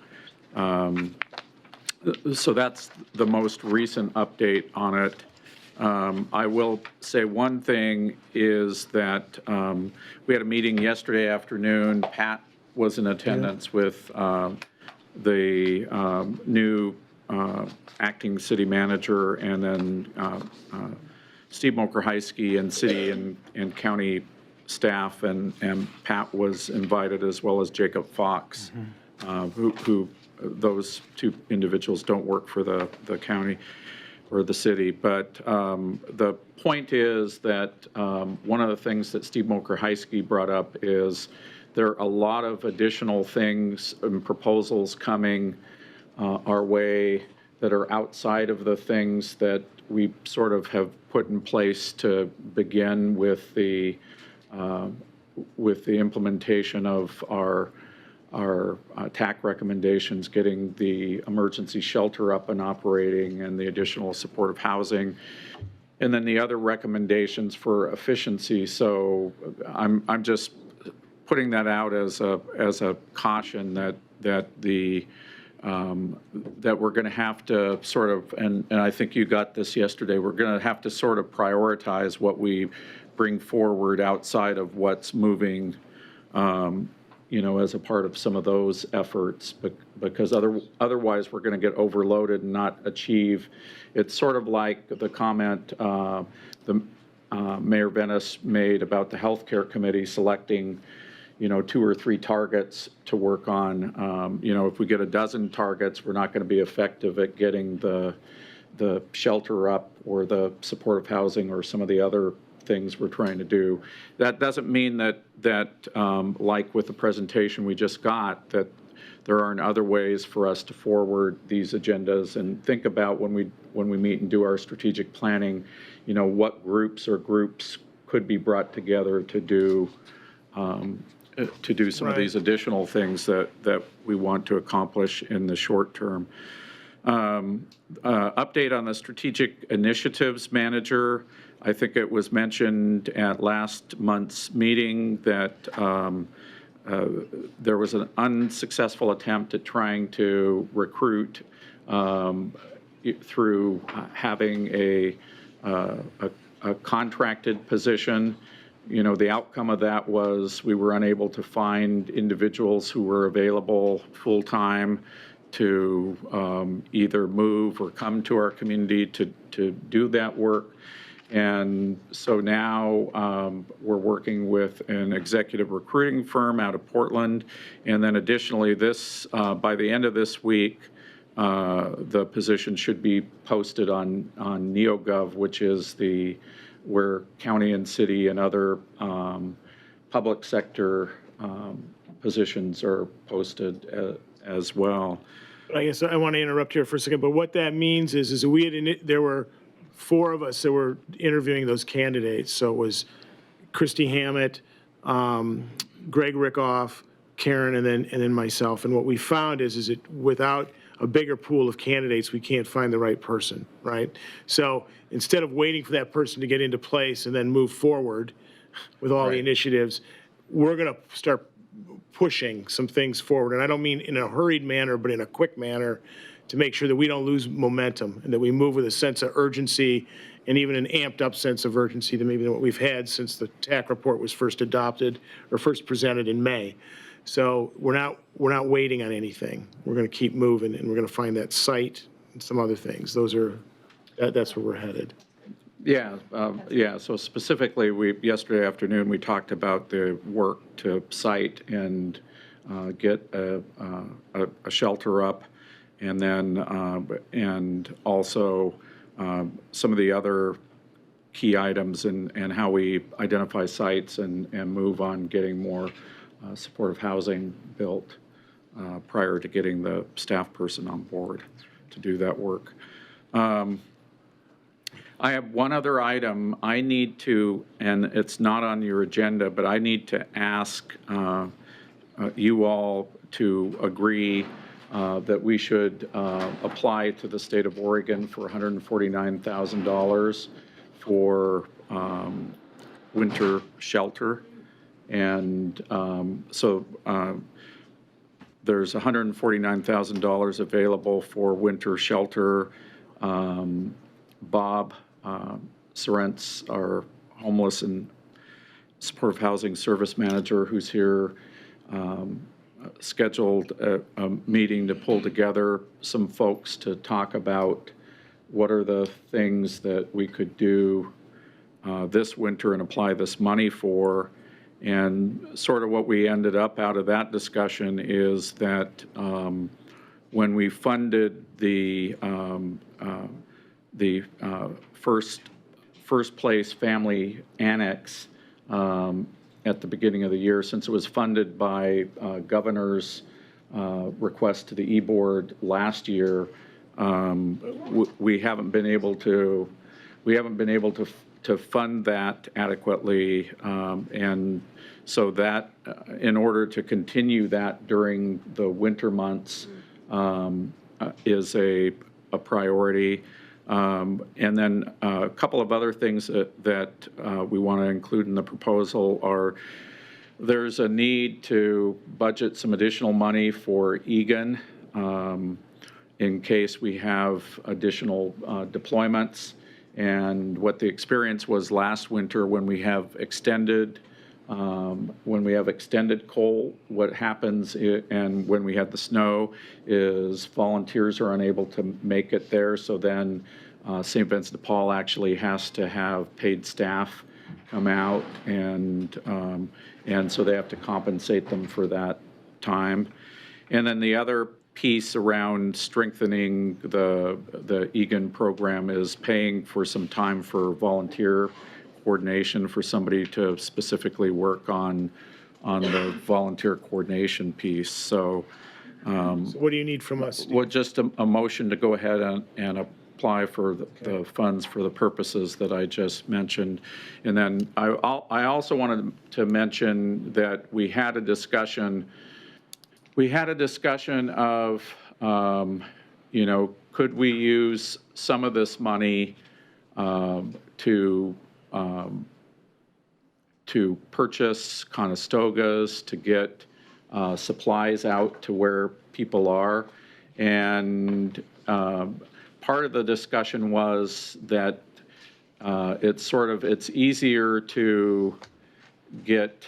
that's the most recent update on it. I will say one thing is that we had a meeting yesterday afternoon. Pat was in attendance with the new acting city manager, and then Steve Moker-Heisky and city and county staff, and Pat was invited, as well as Jacob Fox, who those two individuals don't work for the county or the city. But the point is that one of the things that Steve Moker-Heisky brought up is there are a lot of additional things and proposals coming our way that are outside of the things that we sort of have put in place to begin with the implementation of our TAC recommendations, getting the emergency shelter up and operating, and the additional supportive housing, and then the other recommendations for efficiency. So I'm just putting that out as a caution that we're going to have to sort of, and I think you got this yesterday, we're going to have to sort of prioritize what we bring forward outside of what's moving, as a part of some of those efforts, because otherwise we're going to get overloaded and not achieve. It's sort of like the comment Mayor Venice made about the healthcare committee selecting 2 or 3 targets to work on. If we get a dozen targets, we're not going to be effective at getting the shelter up or the supportive housing or some of the other things we're trying to do. That doesn't mean that like with the presentation we just got, that there aren't other ways for us to forward these agendas and think about when we meet and do our strategic planning, what groups could be brought together to do some of these additional things that we want to accomplish in the short term. Update on the strategic initiatives manager. I think it was mentioned at last month's meeting that there was an unsuccessful attempt at trying to recruit through having a contracted position. The outcome of that was we were unable to find individuals who were available full-time to either move or come to our community to do that work. And so now we're working with an executive recruiting firm out of Portland. And then additionally, by the end of this week, the position should be posted on NeoGov, which is where county and city and other public sector positions are posted as well. I guess I want to interrupt here for a second, but what that means is we had, there were 4 of us that were interviewing those candidates. So it was Christy Hammett, Greg Rickoff, Karen, and then myself. And what we found is that without a bigger pool of candidates, we can't find the right person, right? So instead of waiting for that person to get into place and then move forward with all the initiatives, we're going to start pushing some things forward. And I don't mean in a hurried manner, but in a quick manner, to make sure that we don't lose momentum and that we move with a sense of urgency and even an amped up sense of urgency than maybe what we've had since the TAC report was first adopted or first presented in May. So we're not waiting on anything. We're going to keep moving, and we're going to find that site and some other things. That's where we're headed. Yeah, so specifically, yesterday afternoon, we talked about the work to site and get a shelter up, and then, and also some of the other key items and how we identify sites and move on getting more supportive housing built prior to getting the staff person on board to do that work. I have one other item I need to, and it's not on your agenda, but I need to ask you all to agree that we should apply to the state of Oregon for $149,000 for winter shelter. And so there's $149,000 available for winter shelter. Bob Sorrentz, our homeless and supportive housing service manager, who's here, scheduled a meeting to pull together some folks to talk about what are the things that we could do this winter and apply this money for. And sort of what we ended up out of that discussion is that when we funded the first place family annex at the beginning of the year, since it was funded by governor's request to the E-Board last year, we haven't been able to fund that adequately, and so that in order to continue that during the winter months is a priority. And then a couple of other things that we want to include in the proposal are there's a need to budget some additional money for Egan in case we have additional deployments. And what the experience was last winter when we have extended cold, what happens and when we had the snow is volunteers are unable to make it there. So then St. Vincent de Paul actually has to have paid staff come out, and so they have to compensate them for that time. And then the other piece around strengthening the Egan program is paying for some time for volunteer coordination for somebody to specifically work on the volunteer coordination piece. So what do you need from us, Steve? well, just a motion to go ahead and apply for the funds for the purposes that I just mentioned. And then I also wanted to mention that we had a discussion of, could we use some of this money to purchase Conestogas, to get supplies out to where people are. And part of the discussion was that it's easier to get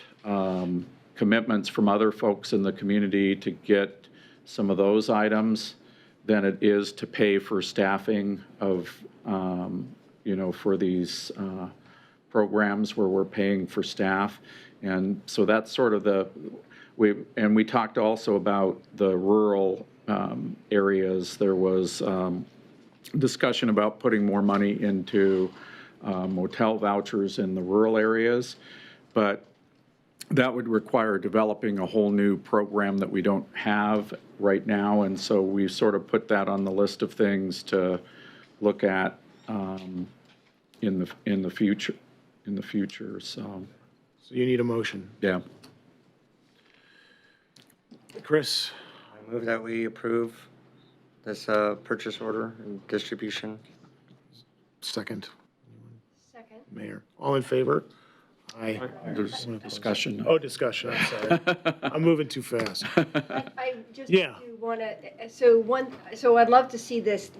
commitments from other folks in the community to get some of those items than it is to pay for staffing of, for these programs where we're paying for staff. And so that's sort of we talked also about the rural areas. There was discussion about putting more money into motel vouchers in the rural areas, but that would require developing a whole new program that we don't have right now, and so we sort of put that on the list of things to look at in the future. So, So you need a motion. yeah. Chris, I move that we approve this purchase order and distribution. second. Second. Mayor, all in favor? Aye. There's discussion. Oh, discussion, I'm sorry. I'm moving too fast. I just Yeah. do want to, so I'd love to see this,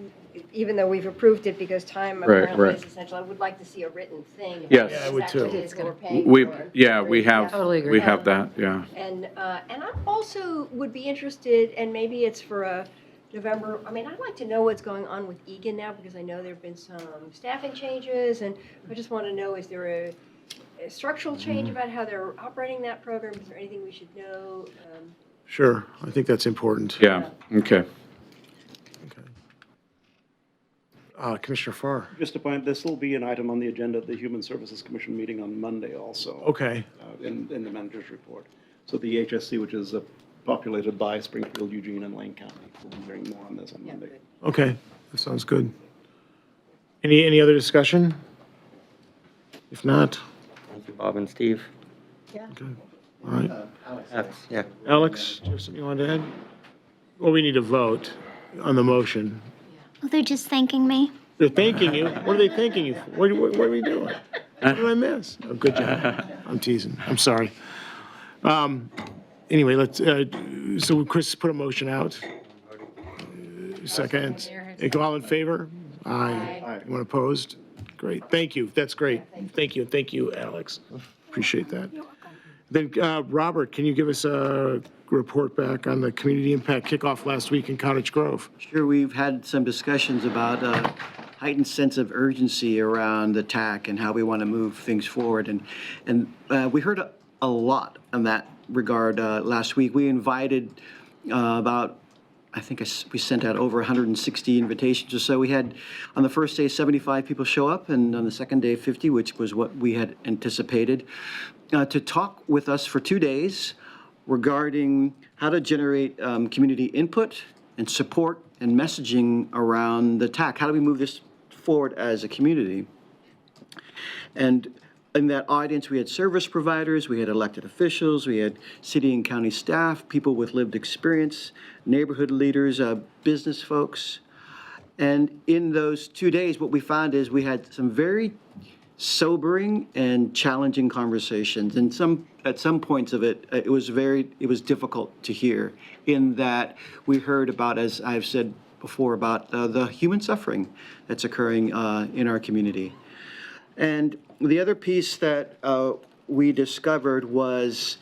even though we've approved it because time apparently right. is essential. I would like to see a written thing. about Yes. Yeah, I would exactly too. what it is we're paying We, for. yeah, we have, Totally agree. we have that, yeah. And I also would be interested, and maybe it's for a November, I mean, I'd like to know what's going on with Egan now, because I know there've been some staffing changes, and I just want to know, is there a structural change about how they're operating that program? Is there anything we should know? Sure, I think that's important. Yeah, okay. Commissioner Farr. Just a point, this will be an item on the agenda of the Human Services Commission meeting on Monday also. Okay, In the manager's report. So the HSC, which is populated by Springfield, Eugene, and Lane County. We'll be hearing more on this on Yeah, Monday. good. okay, that sounds good. Any other discussion? If not, Thank you, Bob and Steve. okay, all right. Yeah. Alex, do you have something you want to add? Well, we need a vote on the motion. Oh, they're just thanking me. They're thanking you. What are they thanking you for? What are we doing? What did I miss? Oh, good job. I'm teasing. I'm sorry. Anyway, let's, so Chris put a motion out. Second. All in favor? Aye. Anyone opposed? Great. Thank you. That's great. Thank you. Thank you, Alex. Appreciate that. Then, Robert, can you give us a report back on the community impact kickoff last week in Cottage Grove? Sure, we've had some discussions about heightened sense of urgency around the TAC and how we want to move things forward. And we heard a lot in that regard last week. We invited we sent out over 160 invitations or so. We had, on the first day, 75 people show up, and on the second day, 50, which was what we had anticipated, to talk with us for 2 days regarding how to generate community input and support and messaging around the TAC. How do we move this forward as a community? And in that audience, we had service providers, we had elected officials, we had city and county staff, people with lived experience, neighborhood leaders, business folks. And in those 2 days, what we found is we had some very sobering and challenging conversations. And at some points of it, it was difficult to hear, in that we heard about, as I've said before, about the human suffering that's occurring in our community. And the other piece that we discovered was,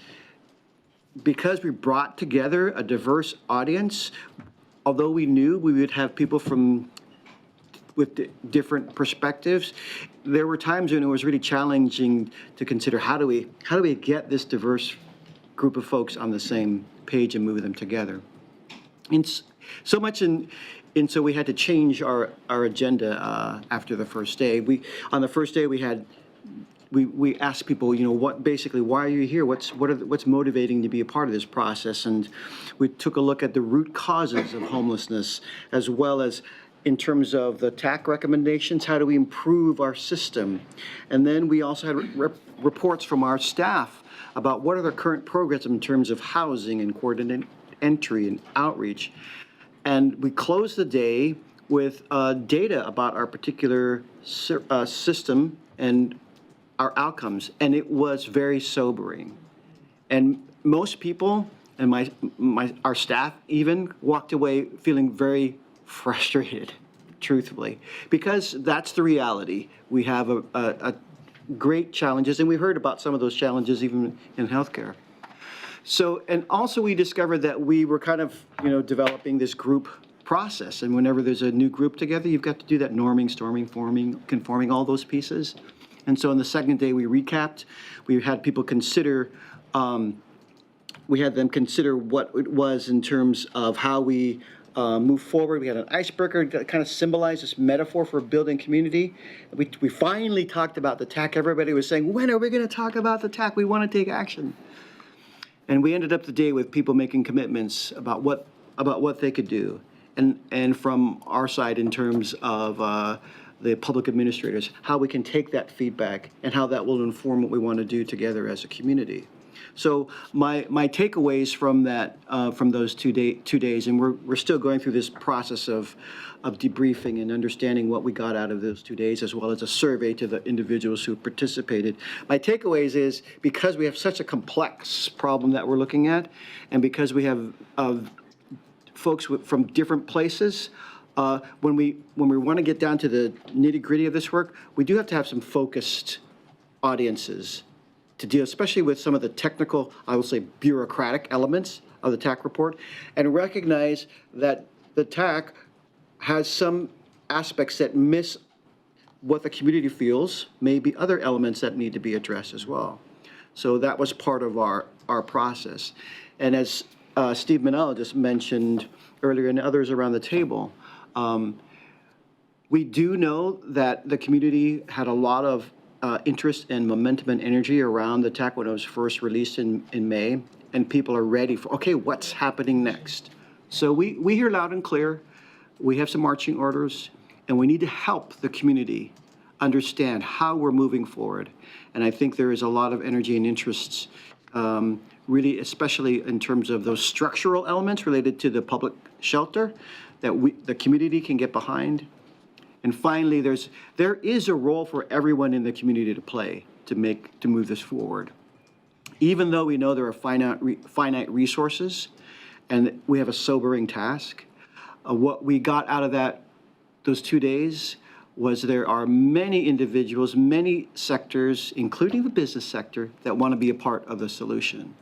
because we brought together a diverse audience, although we knew we would have people with different perspectives, there were times when it was really challenging to consider how do we get this diverse group of folks on the same page and move them together. And so we had to change our agenda after the first day. On the first day we asked people, why are you here? What's motivating to be a part of this process? And we took a look at the root causes of homelessness, as well as, in terms of the TAC recommendations, how do we improve our system? And then we also had reports from our staff about what are the current programs in terms of housing and coordinated entry and outreach. And we closed the day with data about our particular system and our outcomes, and it was very sobering. And most people, and our staff even, walked away feeling very frustrated, truthfully, because that's the reality. We have a great challenges, and we heard about some of those challenges even in healthcare. So, and also we discovered that we were kind of, developing this group process, and whenever there's a new group together, you've got to do that norming, storming, forming, conforming, all those pieces. And so on the second day, we recapped. We had people consider, what it was in terms of how we move forward. We had an icebreaker that kind of symbolized this metaphor for building community. We finally talked about the TAC. Everybody was saying, when are we going to talk about the TAC? We want to take action. And we ended up the day with people making commitments about what they could do. And from our side, in terms of the public administrators, how we can take that feedback and how that will inform what we want to do together as a community. So my takeaways from that, from those 2 days, and we're still going through this process of debriefing and understanding what we got out of those 2 days, as well as a survey to the individuals who participated. My takeaways is, because we have such a complex problem that we're looking at, and because we have folks from different places, when we want to get down to the nitty-gritty of this work, we do have to have some focused audiences to deal, especially with some of the technical, I will say, bureaucratic elements of the TAC report, and recognize that the TAC has some aspects that miss what the community feels, maybe other elements that need to be addressed as well. So that was part of our process. And as Steve Manella just mentioned earlier, and others around the table, we do know that the community had a lot of interest and momentum and energy around the TAC when it was first released in May, and people are ready for, okay, what's happening next? So we hear loud and clear, we have some marching orders, and we need to help the community understand how we're moving forward. And I think there is a lot of energy and interests, really, especially in terms of those structural elements related to the public shelter that the community can get behind. And finally, there is a role for everyone in the community to play to move this forward. Even though we know there are finite resources and we have a sobering task, what we got out of those 2 days was there are many individuals, many sectors, including the business sector, that want to be a part of the solution.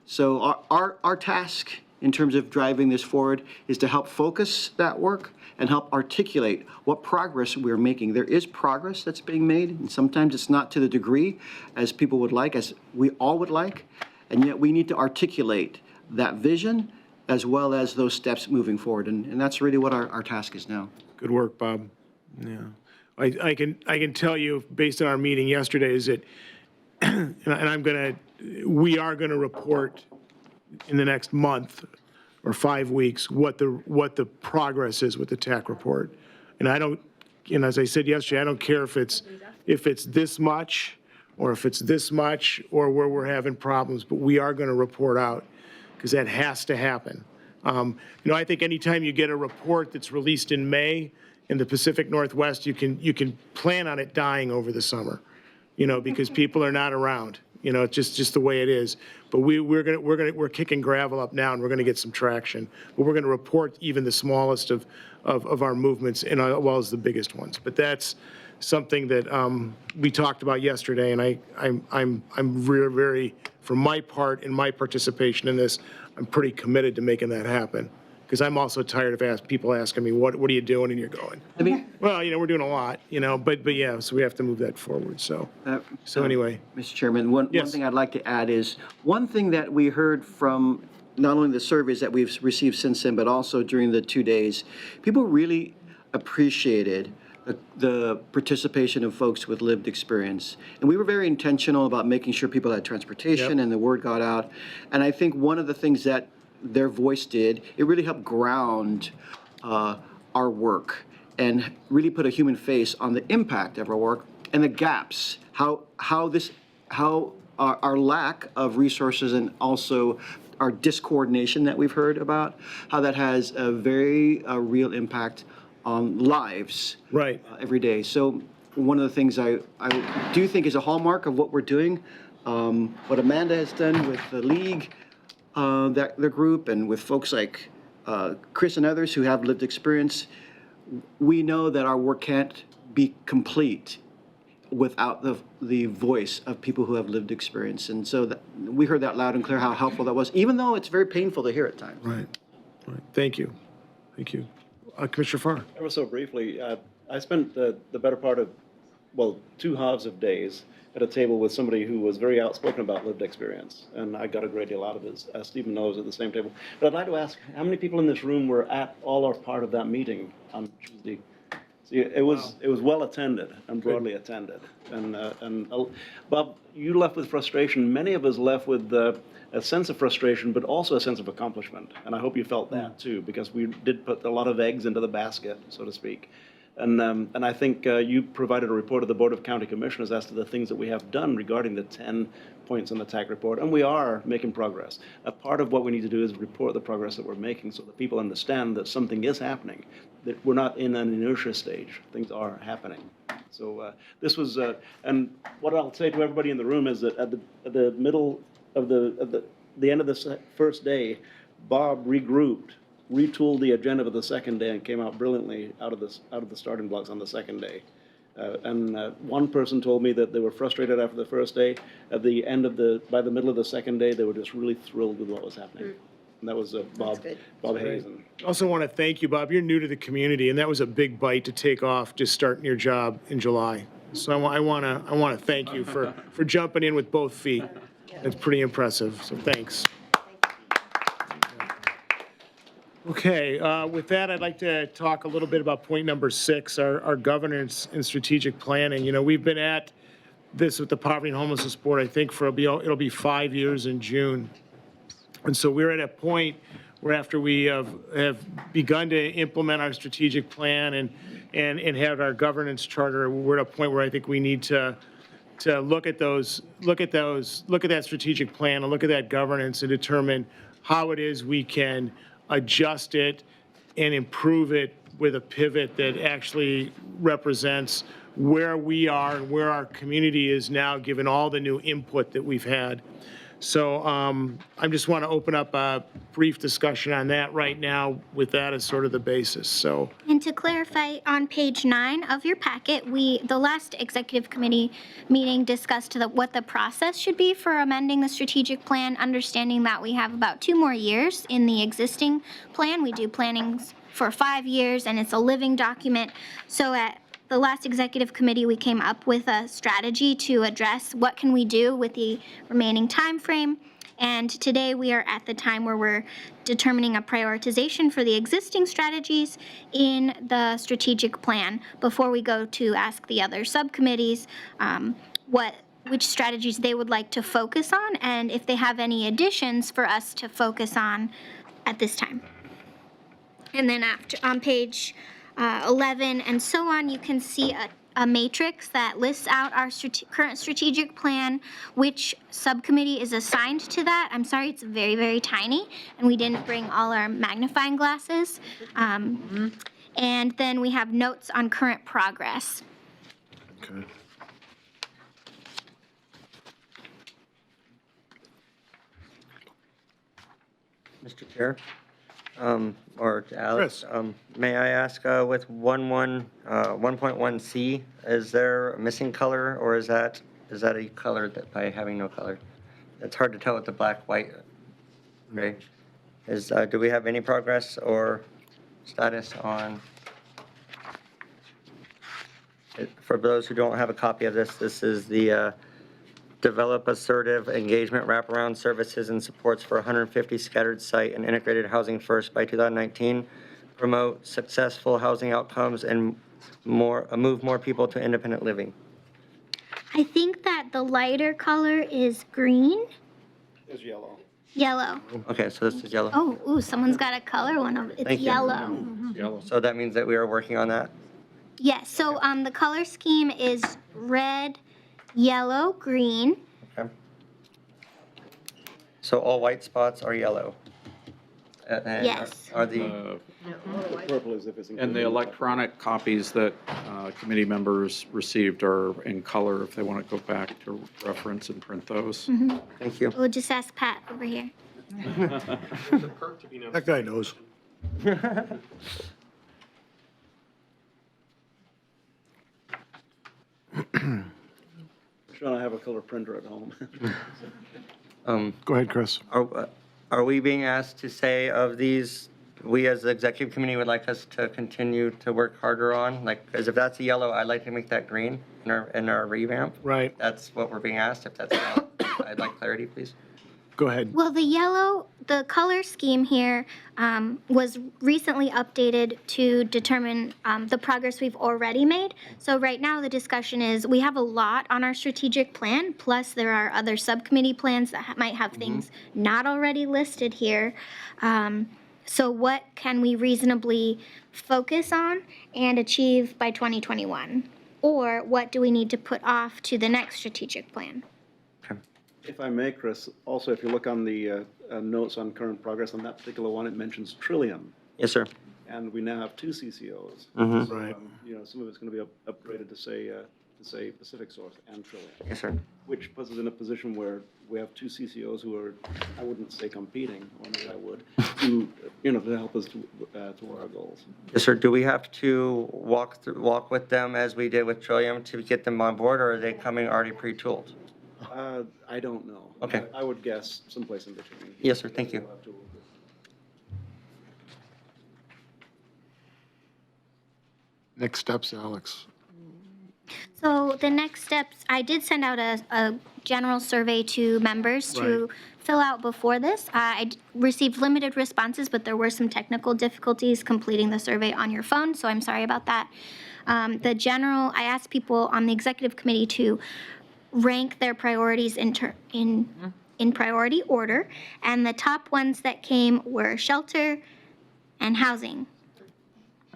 So our task in terms of driving this forward is to help focus that work and help articulate what progress we're making. There is progress that's being made, and sometimes it's not to the degree as people would like, as we all would like, and yet we need to articulate that vision as well as those steps moving forward, and that's really what our task is now. Good work, Bob. Yeah. I can tell you, based on our meeting yesterday, is that, and we are gonna report in the next month or 5 weeks what the progress is with the TAC report. And as I said yesterday, I don't care if it's this much or if it's this much or where we're having problems, but we are going to report out because that has to happen. I think anytime you get a report that's released in May in the Pacific Northwest, you can plan on it dying over the summer, because people are not around. It's just the way it is. But we're kicking gravel up now, and we're gonna get some traction. But we're gonna report even the smallest of our movements, and as well as the biggest ones. But that's something that we talked about yesterday, and I'm very, for my part in my participation in this, I'm pretty committed to making that happen. Because I'm also tired of people asking me, what are you doing? And you're going, well, we're doing a lot, but yeah, so we have to move that forward. So anyway. Mr. Chairman, one thing I'd like to add is, one thing that we heard from not only the surveys that we've received since then, but also during the 2 days, people really appreciated the participation of folks with lived experience. And we were very intentional about making sure people had transportation and the word got out. And I think one of the things that their voice did, it really helped ground our work and really put a human face on the impact of our work and the gaps, how our lack of resources and also our discoordination that we've heard about, how that has a very real impact on lives every day. So one of the things I do think is a hallmark of what we're doing, what Amanda has done with the League, their group, and with folks like Chris and others who have lived experience, we know that our work can't be complete without the voice of people who have lived experience. And so we heard that loud and clear, how helpful that was, even though it's very painful to hear at times. Right. Thank you. Commissioner Farr. Ever so briefly, I spent the better part of well, 2 halves of days at a table with somebody who was very outspoken about lived experience, and I got a great deal out of it, as Stephen knows, at the same table. But I'd like to ask, how many people in this room were at all or part of that meeting on Tuesday? See, it was well attended and broadly attended, and Bob, you left with frustration. Many of us left with a sense of frustration, but also a sense of accomplishment, and I hope you felt that too, because we did put a lot of eggs into the basket, so to speak. And I think you provided a report of the Board of County Commissioners as to the things that we have done regarding the 10 points on the TAC report, and we are making progress. A part of what we need to do is report the progress that we're making so that people understand that something is happening, that we're not in an inertia stage. Things are happening. So this was, and what I'll say to everybody in the room is that at the middle of the end of the first day, Bob regrouped, retooled the agenda for the second day, and came out brilliantly out of the starting blocks on the second day. One person told me that they were frustrated after the first day. By the middle of the second day, they were just really thrilled with what was happening. And that was Bob Hazen. I also want to thank you, Bob. You're new to the community, and that was a big bite to take off just starting your job in July. So I want to thank you for jumping in with both feet. That's pretty impressive. So thanks. Okay, with that, I'd like to talk a little bit about point number 6, our governance and strategic planning. You know, we've been at this with the Poverty and Homelessness Board, I think it'll be 5 years in June. And so we're at a point where after we have begun to implement our strategic plan and have our governance charter, we're at a point where I think we need to look at that strategic plan and look at that governance and determine how it is we can adjust it and improve it with a pivot that actually represents where we are and where our community is now, given all the new input that we've had. So I just want to open up a brief discussion on that right now with that as sort of the basis. So. And to clarify, on page 9 of your packet, the last executive committee meeting discussed what the process should be for amending the strategic plan, understanding that we have about 2 more years in the existing plan. We do plannings for 5 years, and it's a living document. So at the last executive committee, we came up with a strategy to address what can we do with the remaining time frame. And today we are at the time where we're determining a prioritization for the existing strategies in the strategic plan before we go to ask the other subcommittees which strategies they would like to focus on and if they have any additions for us to focus on at this time. And then on page 11 and so on, you can see a matrix that lists out our current strategic plan, which subcommittee is assigned to that. I'm sorry, it's very, very tiny, and we didn't bring all our magnifying glasses. And then we have notes on current progress. Okay. Mr. Chair, or to Alex, Chris. may I ask with 1.1C, is there a missing color, or is that a color that by having no color? It's hard to tell with the black, white, gray. Do we have any progress or status on? For those who don't have a copy of this, this is the develop assertive engagement wraparound services and supports for 150 scattered site and integrated housing first by 2019, promote successful housing outcomes and move more people to independent living. I think that the lighter color is green. It's yellow. Yellow. Okay, so this is yellow. Oh, ooh, someone's got a color one of it. It's Thank you. yellow. Yellow. So that means that we are working on that? Yes, so the color scheme is red, yellow, green. Okay. So all white spots are yellow? And Yes. Are the, Purple is if it's And the included. electronic copies that committee members received are in color if they want to go back to reference and print those. thank you. We'll just ask Pat over here. That guy knows. Sean, I have a color printer at home. Go ahead, Chris. Are we being asked to say of these we as the executive committee would like us to continue to work harder on? Like, because if that's a yellow, I'd like to make that green in our revamp. Right. That's what we're being asked. If that's not, I'd like clarity, please. Go ahead. Well, the color scheme here was recently updated to determine the progress we've already made. So right now, the discussion is we have a lot on our strategic plan, plus there are other subcommittee plans that might have things not already listed here. So what can we reasonably focus on and achieve by 2021? Or what do we need to put off to the next strategic plan? If I may, Chris, also if you look on the notes on current progress on that particular one, it mentions trillium, Yes, sir. and we now have 2 CCOs. Mhm. So, Right. some of it's going to be upgraded to say Pacific Source and trillium, Yes, sir. which puts us in a position where we have 2 CCOs who are, I wouldn't say competing, or maybe I would, to help us toward our goals. Yes, sir. Do we have to walk with them as we did with Trillium to get them on board, or are they coming already pre-tooled? I don't know. Okay. I would guess someplace in between. Yes, sir. Thank you. We'll have to- Next steps, Alex. So the next steps, I did send out a general survey to members to fill out before this. Received limited responses, but there were some technical difficulties completing the survey on your phone, so I'm sorry about that. I asked people on the executive committee to rank their priorities in priority order, and the top ones that came were shelter and housing.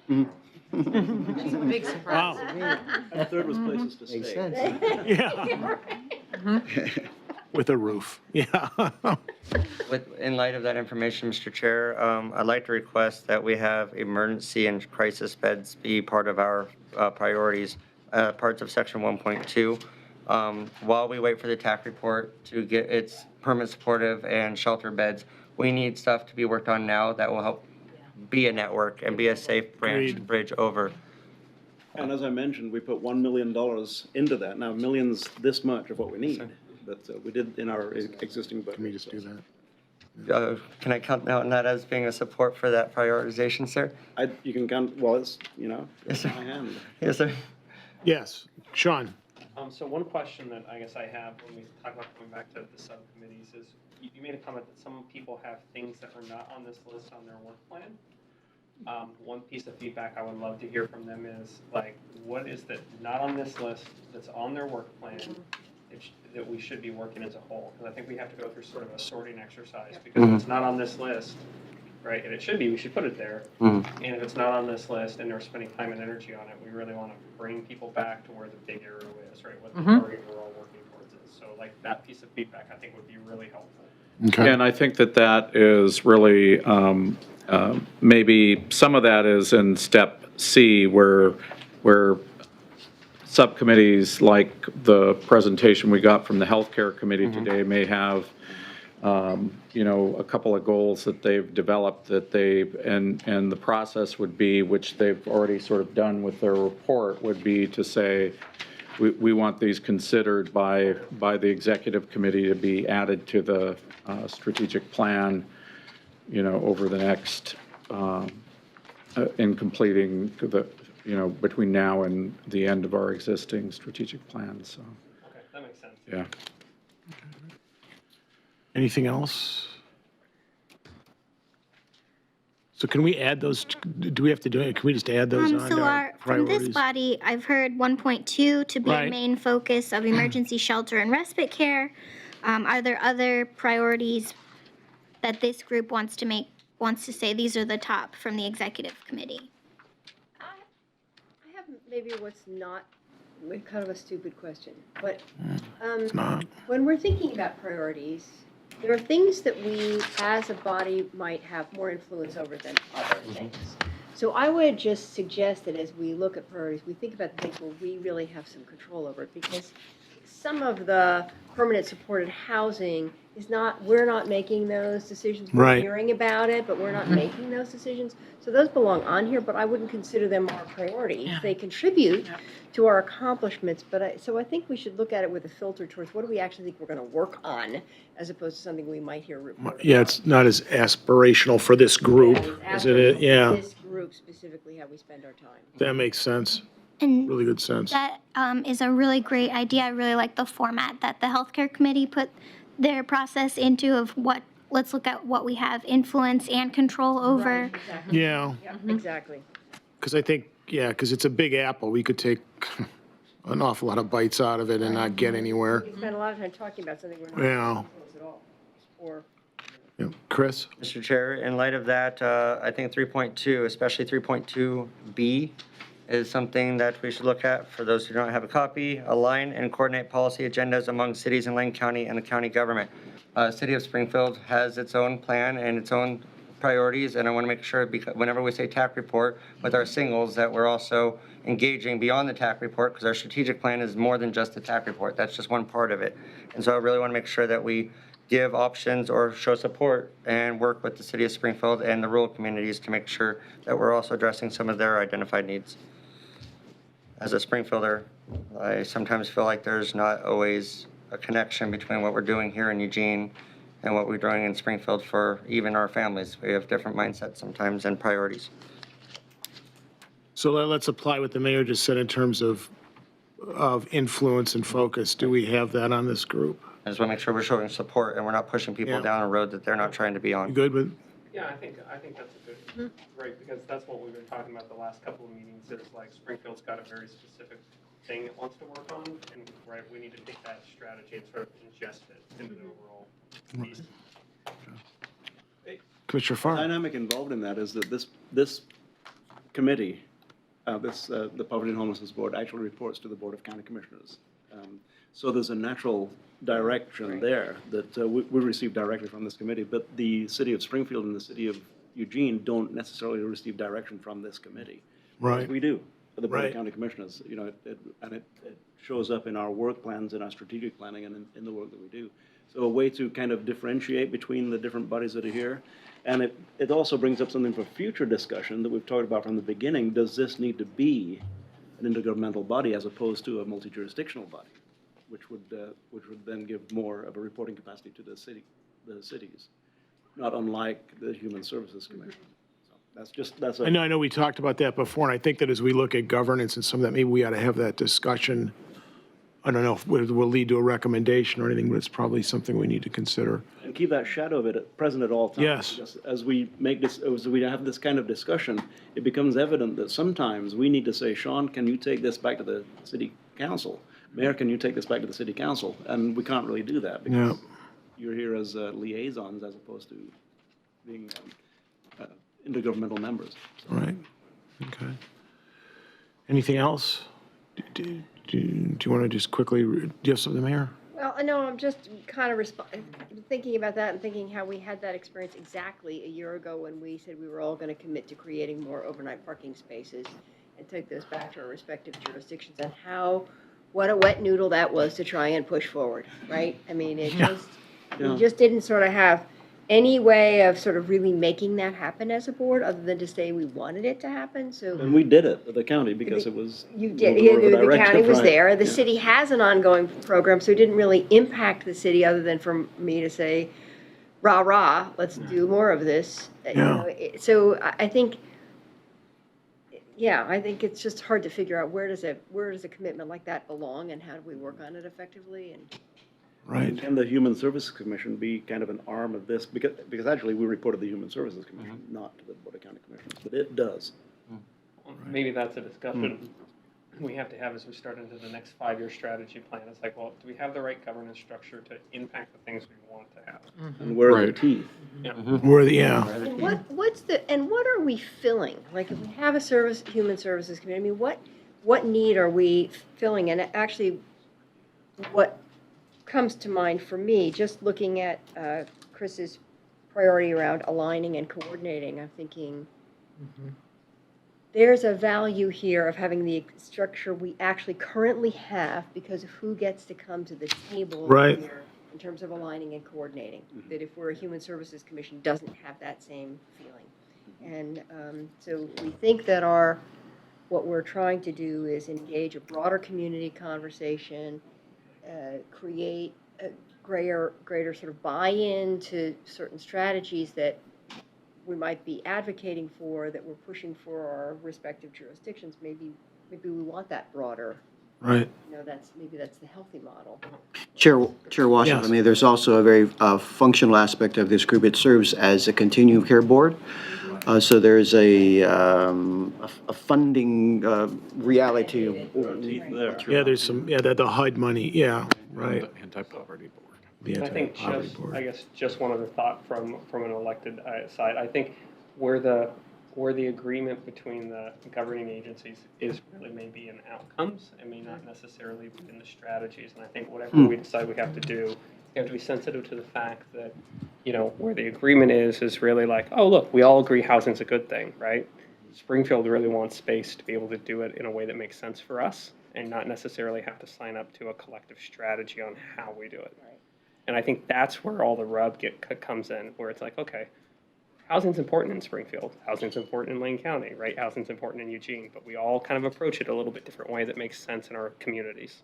Big surprise. And third was places to Makes stay. sense. Yeah. With a roof, yeah. In light of that information, Mr. Chair, I'd like to request that we have emergency and crisis beds be part of our priorities, parts of section 1.2. While we wait for the TAC report to get its permanent supportive and shelter beds, we need stuff to be worked on now that will help be a network and be a safe Agreed. bridge over. And as I mentioned, we put $1 million into that. Now, millions this much of what we need, but we did in our existing budget. Can we just do that? Can I count on that as being a support for that prioritization, sir? You can count, well, it's, Yes, it's sir. in my hand. Yes, sir. Yes, Sean. So one question that I guess I have when we talk about coming back to the subcommittees is, you made a comment that some people have things that are not on this list on their work plan. One piece of feedback I would love to hear from them is, like, what is that not on this list that's on their work plan that we should be working as a whole? Because I think we have to go through sort of a sorting exercise, because if it's not on this list, right, and it should be, we should put it there. And if it's not on this list and they're spending time and energy on it, we really want to bring people back to where the big arrow is, right, what the target we're all working towards is. So like that piece of feedback I think would be really helpful. Okay. And I think that is really, maybe some of that is in step C, where subcommittees like the presentation we got from the healthcare committee today may have, a couple of goals that they've developed that and the process would be, which they've already sort of done with their report, would be to say, we want these considered by the executive committee to be added to the strategic plan, over the next, in completing between now and the end of our existing strategic plan, so, Okay, that makes sense. yeah. Anything else? So can we add those, do we have to do it? Can we just add those on So to our from this priorities? body, I've heard 1.2 to be a Right. main focus of emergency shelter and respite care. Are there other priorities that this group wants to say these are the top from the executive committee? I have maybe what's not, kind of a stupid question, but not. when we're thinking about priorities, there are things that we as a body might have more influence over than other things. So I would just suggest that as we look at priorities, we think about the things where we really have some control over it, because some of the permanent supported housing is not, we're not making those decisions. Right. We're hearing about it, but we're not making those decisions. So those belong on here, but I wouldn't consider them our priority. They contribute to our accomplishments, but so I think we should look at it with a filter towards what do we actually think we're going to work on, as opposed to something we might hear reported. Yeah, it's not as aspirational for this group as it is, yeah, This group specifically, how we spend our time. that makes sense, And really good sense. that is a really great idea. I really like the format that the healthcare committee put their process into of what, let's look at what we have influence and control over. Right, exactly. Yeah, Yeah, exactly. because I think, yeah, because it's a big apple. We could take an awful lot of bites out of it and not get anywhere. We spend a lot of time talking about something we're not Yeah. close at all. Or Yeah. Chris? Mr. Chair, in light of that, I think 3.2, especially 3.2B, is something that we should look at. For those who don't have a copy, align and coordinate policy agendas among cities in Lane County and the county government. City of Springfield has its own plan and its own priorities, and I want to make sure, because whenever we say TAC report with our singles, that we're also engaging beyond the TAC report, because our strategic plan is more than just the TAC report. That's just one part of it. And so I really want to make sure that we give options or show support and work with the city of Springfield and the rural communities to make sure that we're also addressing some of their identified needs. As a Springfielder, I sometimes feel like there's not always a connection between what we're doing here in Eugene and what we're doing in Springfield for even our families. We have different mindsets sometimes and priorities. So let's apply what the mayor just said in terms of influence and focus. Do we have that on this group? I just want to make sure we're showing support and we're not pushing people Yeah. down a road that they're not trying to be You on. good with? Yeah, I think that's a good, right, because that's what we've been talking about the last couple of meetings, is like Springfield's got a very specific thing it wants to work on, and, right, we need to take that strategy and sort of ingest it into the overall piece. Commissioner The Farr? dynamic involved in that is that this committee, the Poverty and Homelessness Board, actually reports to the Board of County Commissioners. So there's a natural direction there that we receive directly from this committee, but the city of Springfield and the city of Eugene don't necessarily receive direction from this committee. Right. We do, the Board Right. of County Commissioners, you know, it shows up in our work plans, in our strategic planning, and in the work that we do. So a way to kind of differentiate between the different bodies that are here. And it also brings up something for future discussion that we've talked about from the beginning. Does this need to be an intergovernmental body as opposed to a multi-jurisdictional body, which would then give more of a reporting capacity to the cities, not unlike the Human Services Commission. So that's a. I know we talked about that before, and I think that as we look at governance and some of that, maybe we ought to have that discussion. I don't know if it will lead to a recommendation or anything, but it's probably something we need to consider. And keep that shadow of it present at all times. Yes. Because as we have this kind of discussion, it becomes evident that sometimes we need to say, Sean, can you take this back to the city council? Mayor, can you take this back to the city council? And we can't really do that because you're here as liaisons as opposed to being intergovernmental members. Right, okay. Anything else? Do you want to just quickly, do you have something, Mayor? Well, I know, I'm just kind of thinking about that and thinking how we had that experience exactly a year ago when we said we were all going to commit to creating more overnight parking spaces and take those back to our respective jurisdictions, and what a wet noodle that was to try and push forward, right? I mean, we just didn't sort of have any way of sort of really making that happen as a board, other than to say we wanted it to happen, so. And we did it at the county because it was. You did, more of a the directive, county was right. there, the Yeah. city has an ongoing program, so it didn't really impact the city other than for me to say, rah, rah, let's do more of this. You know, so I think, I think it's just hard to figure out where does a commitment like that belong and how do we work on it effectively and. Right. Can the Human Services Commission be kind of an arm of this? Because actually we reported the Human Services Commission, not to the Board of County Commissioners, but it does. Maybe that's a discussion we have to have as we start into the next 5-year strategy plan. It's like, well, do we have the right governance structure to impact the things we want to have? And where are the Right. teeth? Where the, And what are we filling? Like, if we have a human services committee, I mean, what need are we filling? And actually, what comes to mind for me, just looking at Chris's priority around aligning and coordinating, I'm thinking, there's a value here of having the structure we actually currently have because of who gets to come to the table Right. here in terms of aligning and coordinating. That if we're a Human Services Commission, doesn't have that same feeling. And so we think that what we're trying to do is engage a broader community conversation, create a greater sort of buy-in to certain strategies that we might be advocating for, that we're pushing for our respective jurisdictions. Maybe we want that broader. Right. Maybe that's the healthy model. Chair Washington, Yes. I mean, there's also a very functional aspect of this group. It serves as a continuum care board. So there's a funding reality. Yeah, there's some, the HUD money, yeah, right. The Anti-Poverty Board. The I think anti-poverty just, board. I guess, just one other thought from an elected side. I think where the agreement between the governing agencies is really maybe in outcomes and may not necessarily be in the strategies. And I think whatever we decide we have to do, we have to be sensitive to the fact that, where the agreement is really like, oh, look, we all agree housing's a good thing, right? Springfield really wants space to be able to do it in a way that makes sense for us and not necessarily have to sign up to a collective strategy on how we do it. And I think that's where all the rub comes in, where it's like, okay, housing's important in Springfield, housing's important in Lane County, right? Housing's important in Eugene, but we all kind of approach it a little bit different way that makes sense in our communities.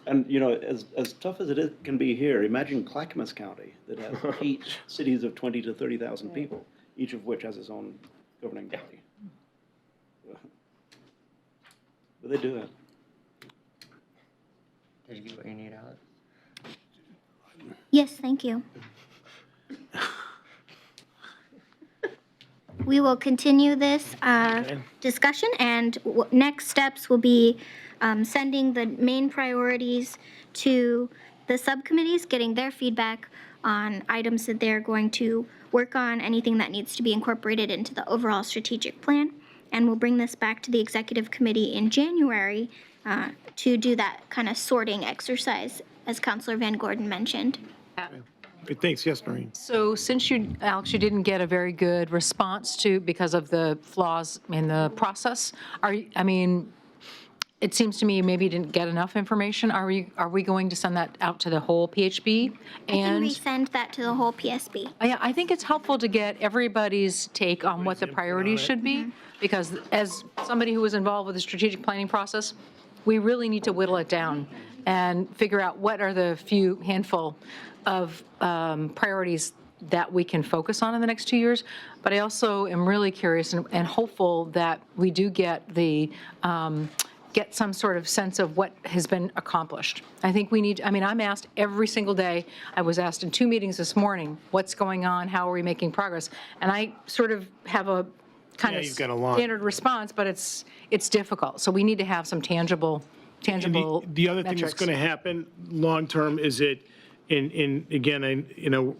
And, as tough as it can be here, imagine Clackamas County that has 8 cities of 20 to 30,000 people, each of which has its own governing body. But they do it. Did you get what you need, Alex? Yes, thank you. We will continue this discussion, and next steps will be sending the main priorities to the subcommittees, getting their feedback on items that they're going to work on, anything that needs to be incorporated into the overall strategic plan. And we'll bring this back to the executive committee in January to do that kind of sorting exercise, as Councilor Van Gordon mentioned. Great, thanks, yes, Noreen. So since Alex, you didn't get a very good response because of the flaws in the process, it seems to me maybe you didn't get enough information. Are we going to send that out to the whole PHB? I can resend that to the whole PSB. I think it's helpful to get everybody's take on what the priorities should be, because as somebody who was involved with the strategic planning process, we really need to whittle it down and figure out what are the handful of priorities that we can focus on in the next 2 years. But I also am really curious and hopeful that we do get get some sort of sense of what has been accomplished. I think we need, I'm asked every single day. I was asked in 2 meetings this morning, what's going on, how are we making progress? And I sort of have a kind of you've got a lot. standard response, but it's difficult. So we need to have some tangible And the other thing that's metrics. going to happen long-term is again,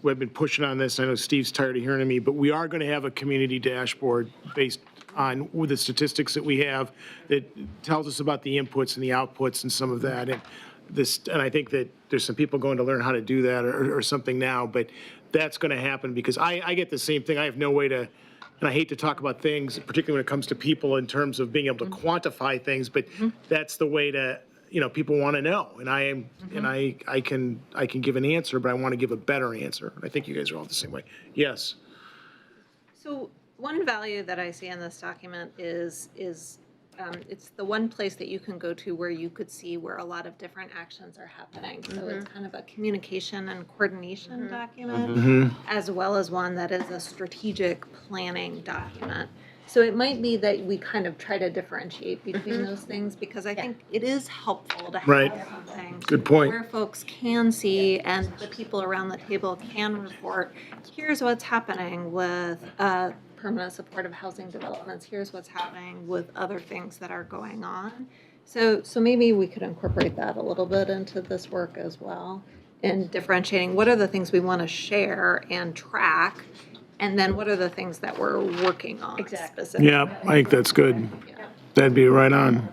we've been pushing on this. I know Steve's tired of hearing me, but we are going to have a community dashboard based on with the statistics that we have that tells us about the inputs and the outputs and some of that. And I think that there's some people going to learn how to do that or something now, but that's going to happen because I get the same thing. I have no way to, and I hate to talk about things, particularly when it comes to people in terms of being able to quantify things, but that's the way to, people want to know. And I am, and I can give an answer, but I want to give a better answer. I think you guys are all the same way. Yes. So one value that I see in this document is it's the one place that you can go to where you could see where a lot of different actions are happening. So it's kind of a communication and coordination document, as well as one that is a strategic planning document. So it might be that we kind of try to differentiate between those things, because I think it is helpful to have something Good point. where folks can see and the people around the table can report, here's what's happening with permanent supportive housing developments, here's what's happening with other things that are going on. So maybe we could incorporate that a little bit into this work as well, in differentiating what are the things we want to share and track, and then what are the things that we're working on specifically. Yeah, I think that's good. That'd be right on.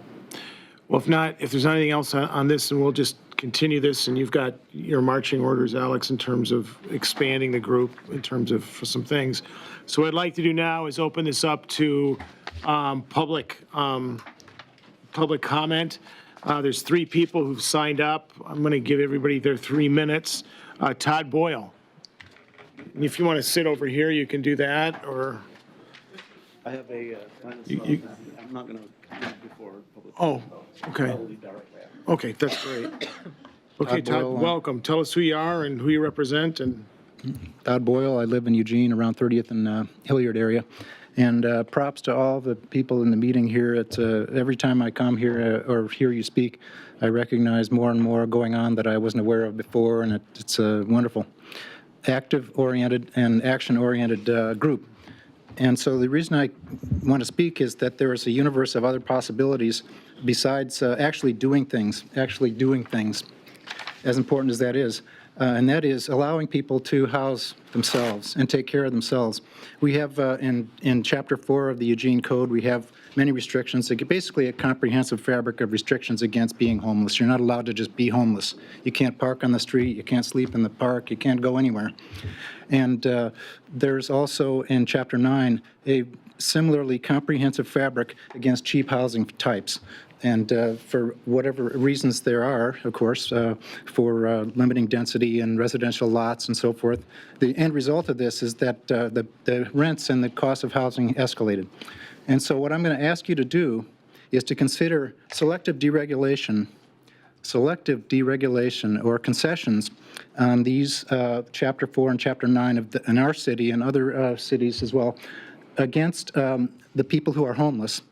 Well, if there's anything else on this, then we'll just continue this, and you've got your marching orders, Alex, in terms of expanding the group, in terms of for some things. So what I'd like to do now is open this up to public comment. There's 3 people who've signed up. I'm going to give everybody their 3 minutes. Todd Boyle. And if you want to sit over here, you can do that, or, I have a finance You- thought. I'm not going to do it before public. oh, comment. okay. I will leave that right there. Okay, that's great. Okay, Todd Todd, Boyle, welcome. Tell us who you are and who you represent, and Todd Boyle. I live in Eugene, around 30th and Hilliard area. And props to all the people in the meeting here. It's every time I come here or hear you speak, I recognize more and more going on that I wasn't aware of before, and it's a wonderful, active-oriented and action-oriented group. And so the reason I want to speak is that there is a universe of other possibilities besides actually doing things, as important as that is. And that is allowing people to house themselves and take care of themselves. We have, in Chapter 4 of the Eugene Code, we have many restrictions, basically a comprehensive fabric of restrictions against being homeless. You're not allowed to just be homeless. You can't park on the street, you can't sleep in the park, you can't go anywhere. And there's also, in Chapter 9, a similarly comprehensive fabric against cheap housing types. And for whatever reasons there are, of course, for limiting density in residential lots and so forth, the end result of this is that the rents and the cost of housing escalated. And so what I'm going to ask you to do is to consider selective deregulation or concessions on these Chapter 4 and Chapter 9 in our city and other cities as well against the people who are homeless,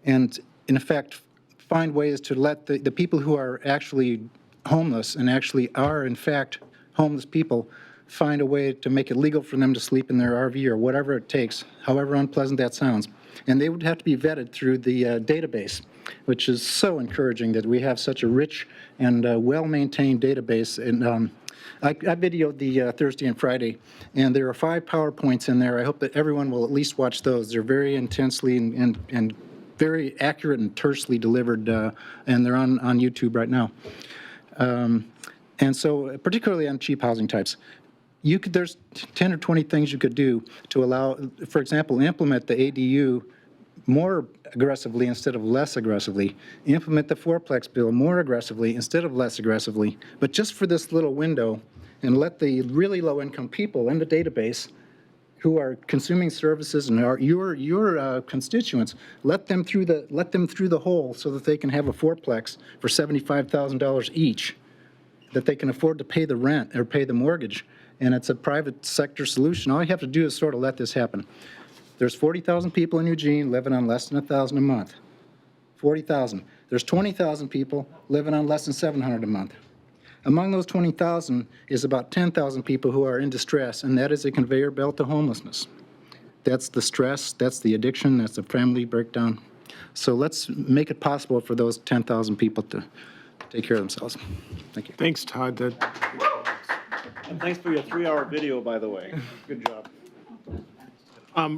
and in effect find ways to let the people who are actually homeless and actually are in fact homeless people find a way to make it legal for them to sleep in their RV or whatever it takes, however unpleasant that sounds. And they would have to be vetted through the database, which is so encouraging that we have such a rich and well-maintained database. And I videoed the Thursday and Friday, and there are 5 PowerPoints in there. I hope that everyone will at least watch those. They're very intensely and very accurate and tersely delivered, and they're on YouTube right now. And so, particularly on cheap housing types, there's 10 or 20 things you could do to allow, for example, implement the ADU more aggressively instead of less aggressively. Implement the fourplex bill more aggressively instead of less aggressively, but just for this little window, and let the really low-income people in the database who are consuming services and are your constituents, let them through the hole so that they can have a fourplex for $75,000 each, that they can afford to pay the rent or pay the mortgage. And it's a private sector solution. All you have to do is sort of let this happen. There's 40,000 people in Eugene living on less than $1,000 a month. 40,000. There's 20,000 people living on less than $700 a month. Among those 20,000 is about 10,000 people who are in distress, and that is a conveyor belt to homelessness. That's the stress, that's the addiction, that's the family breakdown. So let's make it possible for those 10,000 people to take care of themselves. Thank you. thanks, Todd. And thanks for your 3-hour video, by the way. Good job.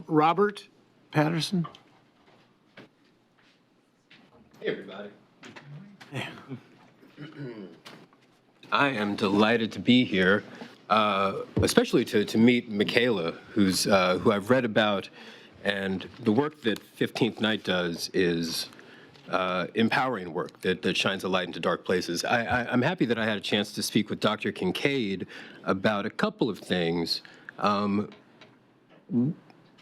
Robert Patterson? Hey, everybody. I am delighted to be here, especially to meet Michaela, who I've read about, and the work that 15th Night does is empowering work that shines a light into dark places. I'm happy that I had a chance to speak with Dr. Kincaid about a couple of things.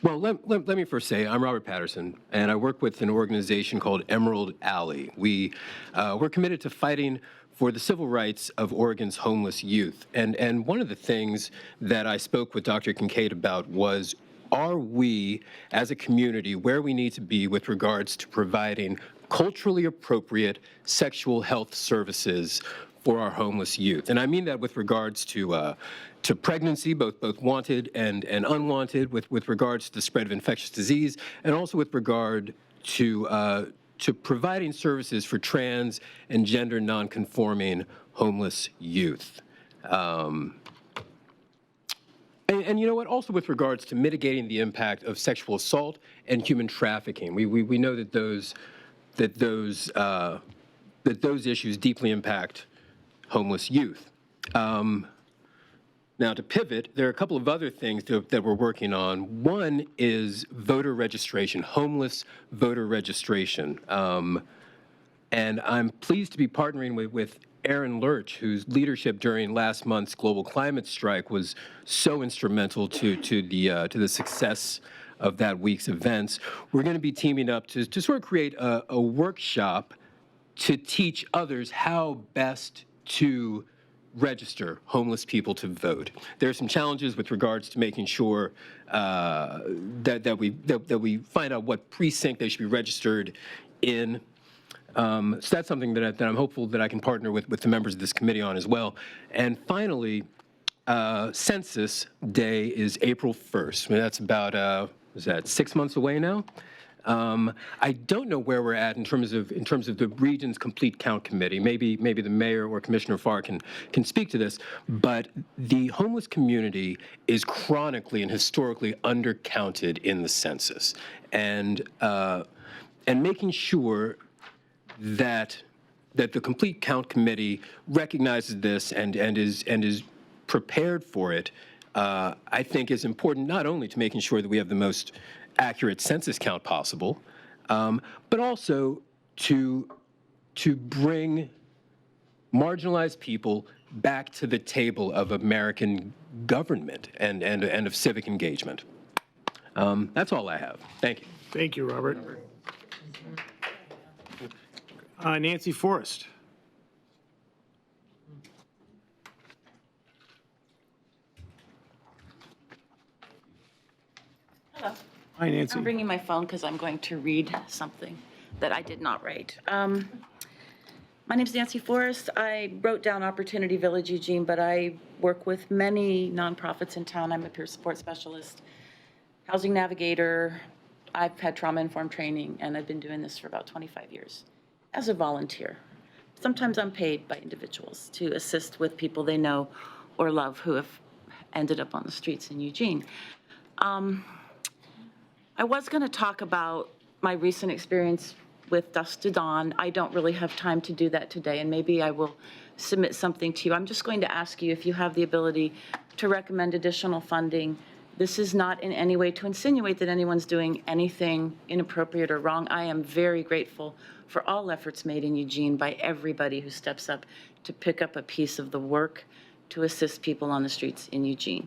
Well, let me first say, I'm Robert Patterson, and I work with an organization called Emerald Alley. We're committed to fighting for the civil rights of Oregon's homeless youth. And one of the things that I spoke with Dr. Kincaid about was, are we, as a community, where we need to be with regards to providing culturally appropriate sexual health services for our homeless youth? And I mean that with regards to pregnancy, both wanted and unwanted, with regards to the spread of infectious disease, and also with regard to providing services for trans and gender nonconforming homeless youth. And you know what? Also with regards to mitigating the impact of sexual assault and human trafficking, we know that those issues deeply impact homeless youth. Now, to pivot, there are a couple of other things that we're working on. One is voter registration, homeless voter registration. And I'm pleased to be partnering with Aaron Lurch, whose leadership during last month's global climate strike was so instrumental to the success of that week's events. We're going to be teaming up to sort of create a workshop to teach others how best to register homeless people to vote. There are some challenges with regards to making sure that we find out what precinct they should be registered in. So that's something that I'm hopeful that I can partner with the members of this committee on as well. And finally, Census Day is April 1st. I mean, that's about, is that 6 months away now? I don't know where we're at in terms of the region's complete count committee. Maybe the mayor or Commissioner Farr can speak to this. But the homeless community is chronically and historically undercounted in the census, and making sure that the complete count committee recognizes this and is prepared for it, I think is important, not only to making sure that we have the most accurate census count possible, but also to bring marginalized people back to the table of American government and of civic engagement. That's all I have. Thank you. Thank you, Robert. Nancy Forrest. Hello. Hi, Nancy. I'm bringing my phone because I'm going to read something that I did not write. My name's Nancy Forrest. I wrote down Opportunity Village Eugene, but I work with many nonprofits in town. I'm a peer support specialist, housing navigator. I've had trauma-informed training, and I've been doing this for about 25 years as a volunteer. Sometimes I'm paid by individuals to assist with people they know or love who have ended up on the streets in Eugene. I was going to talk about my recent experience with Dusk to Dawn. I don't really have time to do that today, and maybe I will submit something to you. I'm just going to ask you if you have the ability to recommend additional funding. This is not in any way to insinuate that anyone's doing anything inappropriate or wrong. I am very grateful for all efforts made in Eugene by everybody who steps up to pick up a piece of the work to assist people on the streets in Eugene.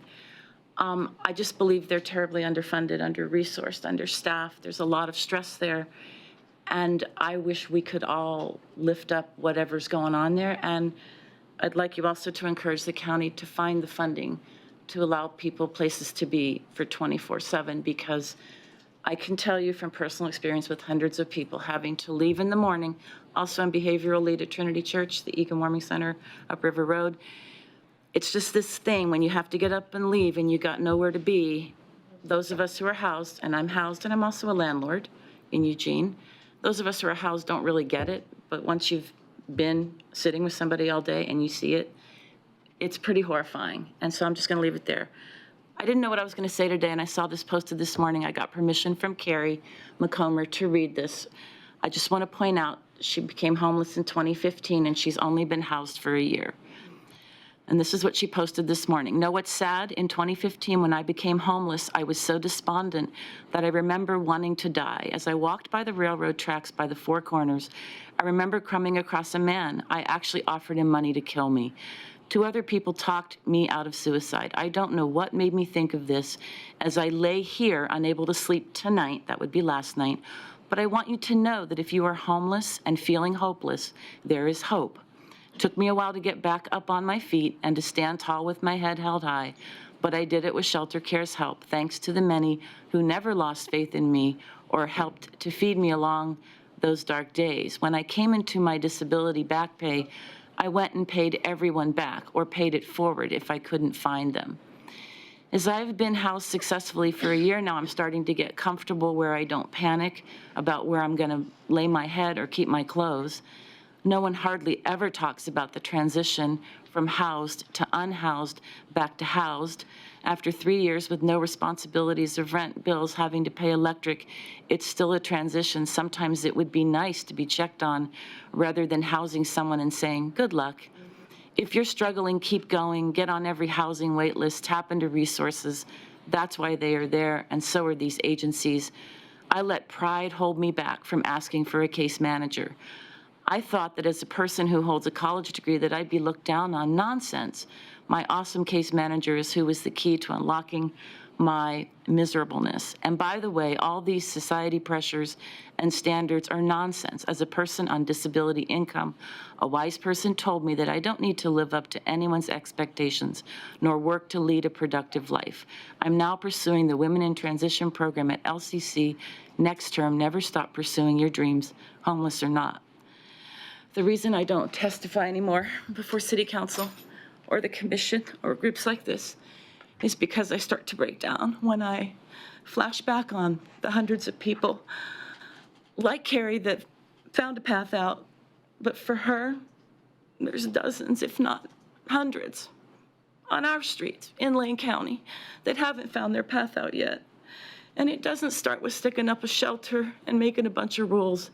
I just believe they're terribly underfunded, under-resourced, understaffed. There's a lot of stress there. And I wish we could all lift up whatever's going on there. And I'd like you also to encourage the county to find the funding to allow people places to be for 24/7, because I can tell you from personal experience with hundreds of people having to leave in the morning. Also, I'm behavioral lead at Trinity Church, the Egan Warming Center up River Road. It's just this thing when you have to get up and leave and you got nowhere to be. Those of us who are housed, and I'm housed and I'm also a landlord in Eugene, those of us who are housed don't really get it, but once you've been sitting with somebody all day and you see it, it's pretty horrifying. And so I'm just going to leave it there. I didn't know what I was going to say today, and I saw this posted this morning. I got permission from Carrie McComber to read this. I just want to point out she became homeless in 2015, and she's only been housed for a year. And this is what she posted this morning. Know what's sad? In 2015, when I became homeless, I was so despondent that I remember wanting to die. As I walked by the railroad tracks by the Four Corners, I remember coming across a man. I actually offered him money to kill me. 2 other people talked me out of suicide. I don't know what made me think of this as I lay here unable to sleep tonight. That would be last night. But I want you to know that if you are homeless and feeling hopeless, there is hope. Took me a while to get back up on my feet and to stand tall with my head held high, but I did it with Shelter Care's help, thanks to the many who never lost faith in me or helped to feed me along those dark days. When I came into my disability back pay, I went and paid everyone back or paid it forward if I couldn't find them. As I've been housed successfully for a year now, I'm starting to get comfortable where I don't panic about where I'm going to lay my head or keep my clothes. No one hardly ever talks about the transition from housed to unhoused, back to housed. After 3 years with no responsibilities of rent, bills, having to pay electric, it's still a transition. Sometimes it would be nice to be checked on rather than housing someone and saying, good luck. If you're struggling, keep going, get on every housing wait list, tap into resources. That's why they are there, and so are these agencies. I let pride hold me back from asking for a case manager. I thought that as a person who holds a college degree that I'd be looked down on. Nonsense. My awesome case manager is who was the key to unlocking my miserableness. And by the way, all these society pressures and standards are nonsense. As a person on disability income, a wise person told me that I don't need to live up to anyone's expectations, nor work to lead a productive life. I'm now pursuing the Women in Transition program at LCC next term. Never stop pursuing your dreams, homeless or not. The reason I don't testify anymore before City Council or the Commission or groups like this is because I start to break down when I flash back on the hundreds of people like Carrie that found a path out, but for her, there's dozens, if not hundreds, on our streets in Lane County that haven't found their path out yet. And it doesn't start with sticking up a shelter and making a bunch of rules.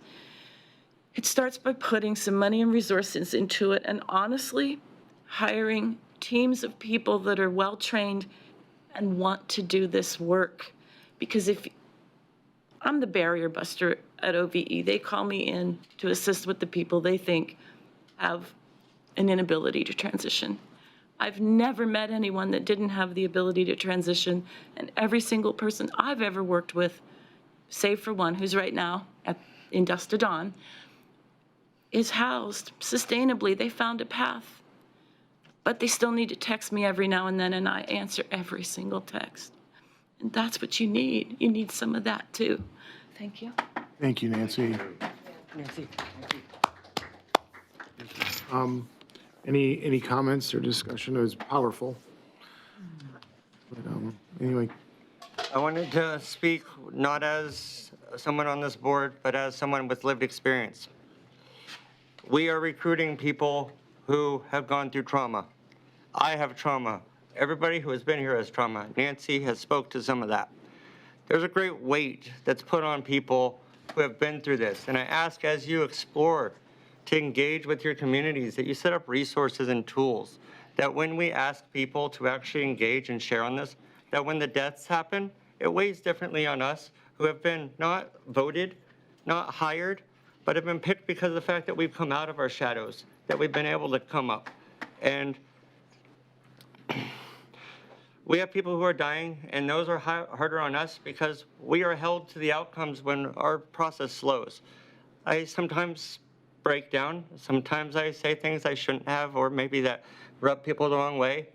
It starts by putting some money and resources into it and honestly hiring teams of people that are well-trained and want to do this work. Because if I'm the barrier buster at OVE, they call me in to assist with the people they think have an inability to transition. I've never met anyone that didn't have the ability to transition, and every single person I've ever worked with, save for one who's right now in Dusk to Dawn, is housed sustainably. They found a path. But they still need to text me every now and then, and I answer every single text. And that's what you need. You need some of that, too. Thank you. Thank you, Nancy. Nancy. Any comments or discussion? It was powerful. But anyway, I wanted to speak not as someone on this board, but as someone with lived experience. We are recruiting people who have gone through trauma. I have trauma. Everybody who has been here has trauma. Nancy has spoke to some of that. There's a great weight that's put on people who have been through this. And I ask, as you explore to engage with your communities, that you set up resources and tools, that when we ask people to actually engage and share on this, that when the deaths happen, it weighs differently on us who have been not voted, not hired, but have been picked because of the fact that we've come out of our shadows, that we've been able to come up. And we have people who are dying, and those are harder on us because we are held to the outcomes when our process slows. I sometimes break down. Sometimes I say things I shouldn't have, or maybe that rub people the wrong way.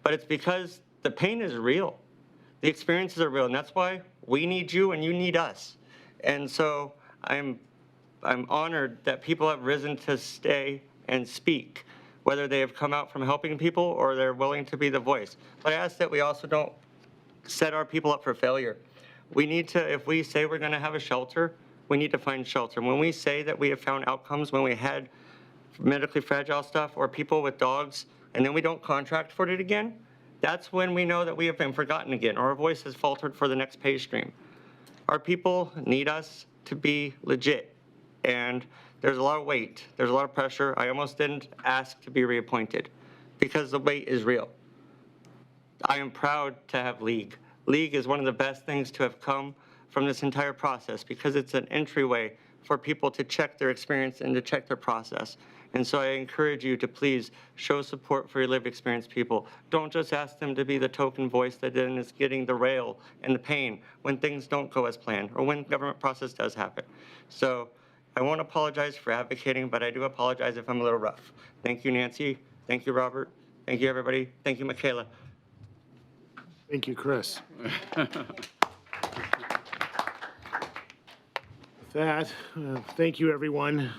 But it's because the pain is real. The experiences are real, and that's why we need you and you need us. And so I'm honored that people have risen to stay and speak, whether they have come out from helping people or they're willing to be the voice. But I ask that we also don't set our people up for failure. We need to, if we say we're going to have a shelter, we need to find shelter. When we say that we have found outcomes, when we had medically fragile stuff or people with dogs, and then we don't contract for it again, that's when we know that we have been forgotten again, or our voice has faltered for the next pay stream. Our people need us to be legit. And there's a lot of weight. There's a lot of pressure. I almost didn't ask to be reappointed because the weight is real. I am proud to have League. League is one of the best things to have come from this entire process because it's an entryway for people to check their experience and to check their process. And so I encourage you to please show support for your lived experience people. Don't just ask them to be the token voice that then is getting the rail and the pain when things don't go as planned or when government process does happen. So I won't apologize for advocating, but I do apologize if I'm a little rough. Thank you, Nancy. Thank you, Robert. Thank you, everybody. Thank you, Michaela. thank you, Chris. With that, thank you, everyone.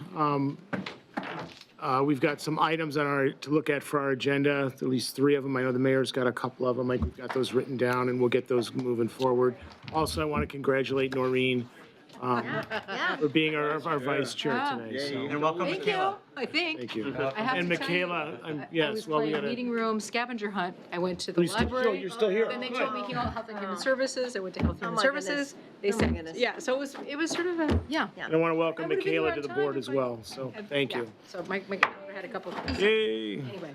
We've got some items to look at for our agenda, at least 3 of them. I know the mayor's got a couple of them. Mike, we've got those written down, and we'll get those moving forward. Also, I want to congratulate Noreen for being our vice chair today. So. And welcome, Thank Michaela. you, I think. Thank you. I have And to tell you, Michaela, I yes, was well, we playing got meeting room scavenger hunt. I went to the You're still- library. you're still here. Then they told me Health and Human Services. I went to Health and Human my Services. They Oh, my said, goodness. yeah, so it was sort of a, yeah. And I want to welcome I would've been Michaela here to on the time board if as I- well, so thank Yeah. you. So had a couple of. Yay. Anyway.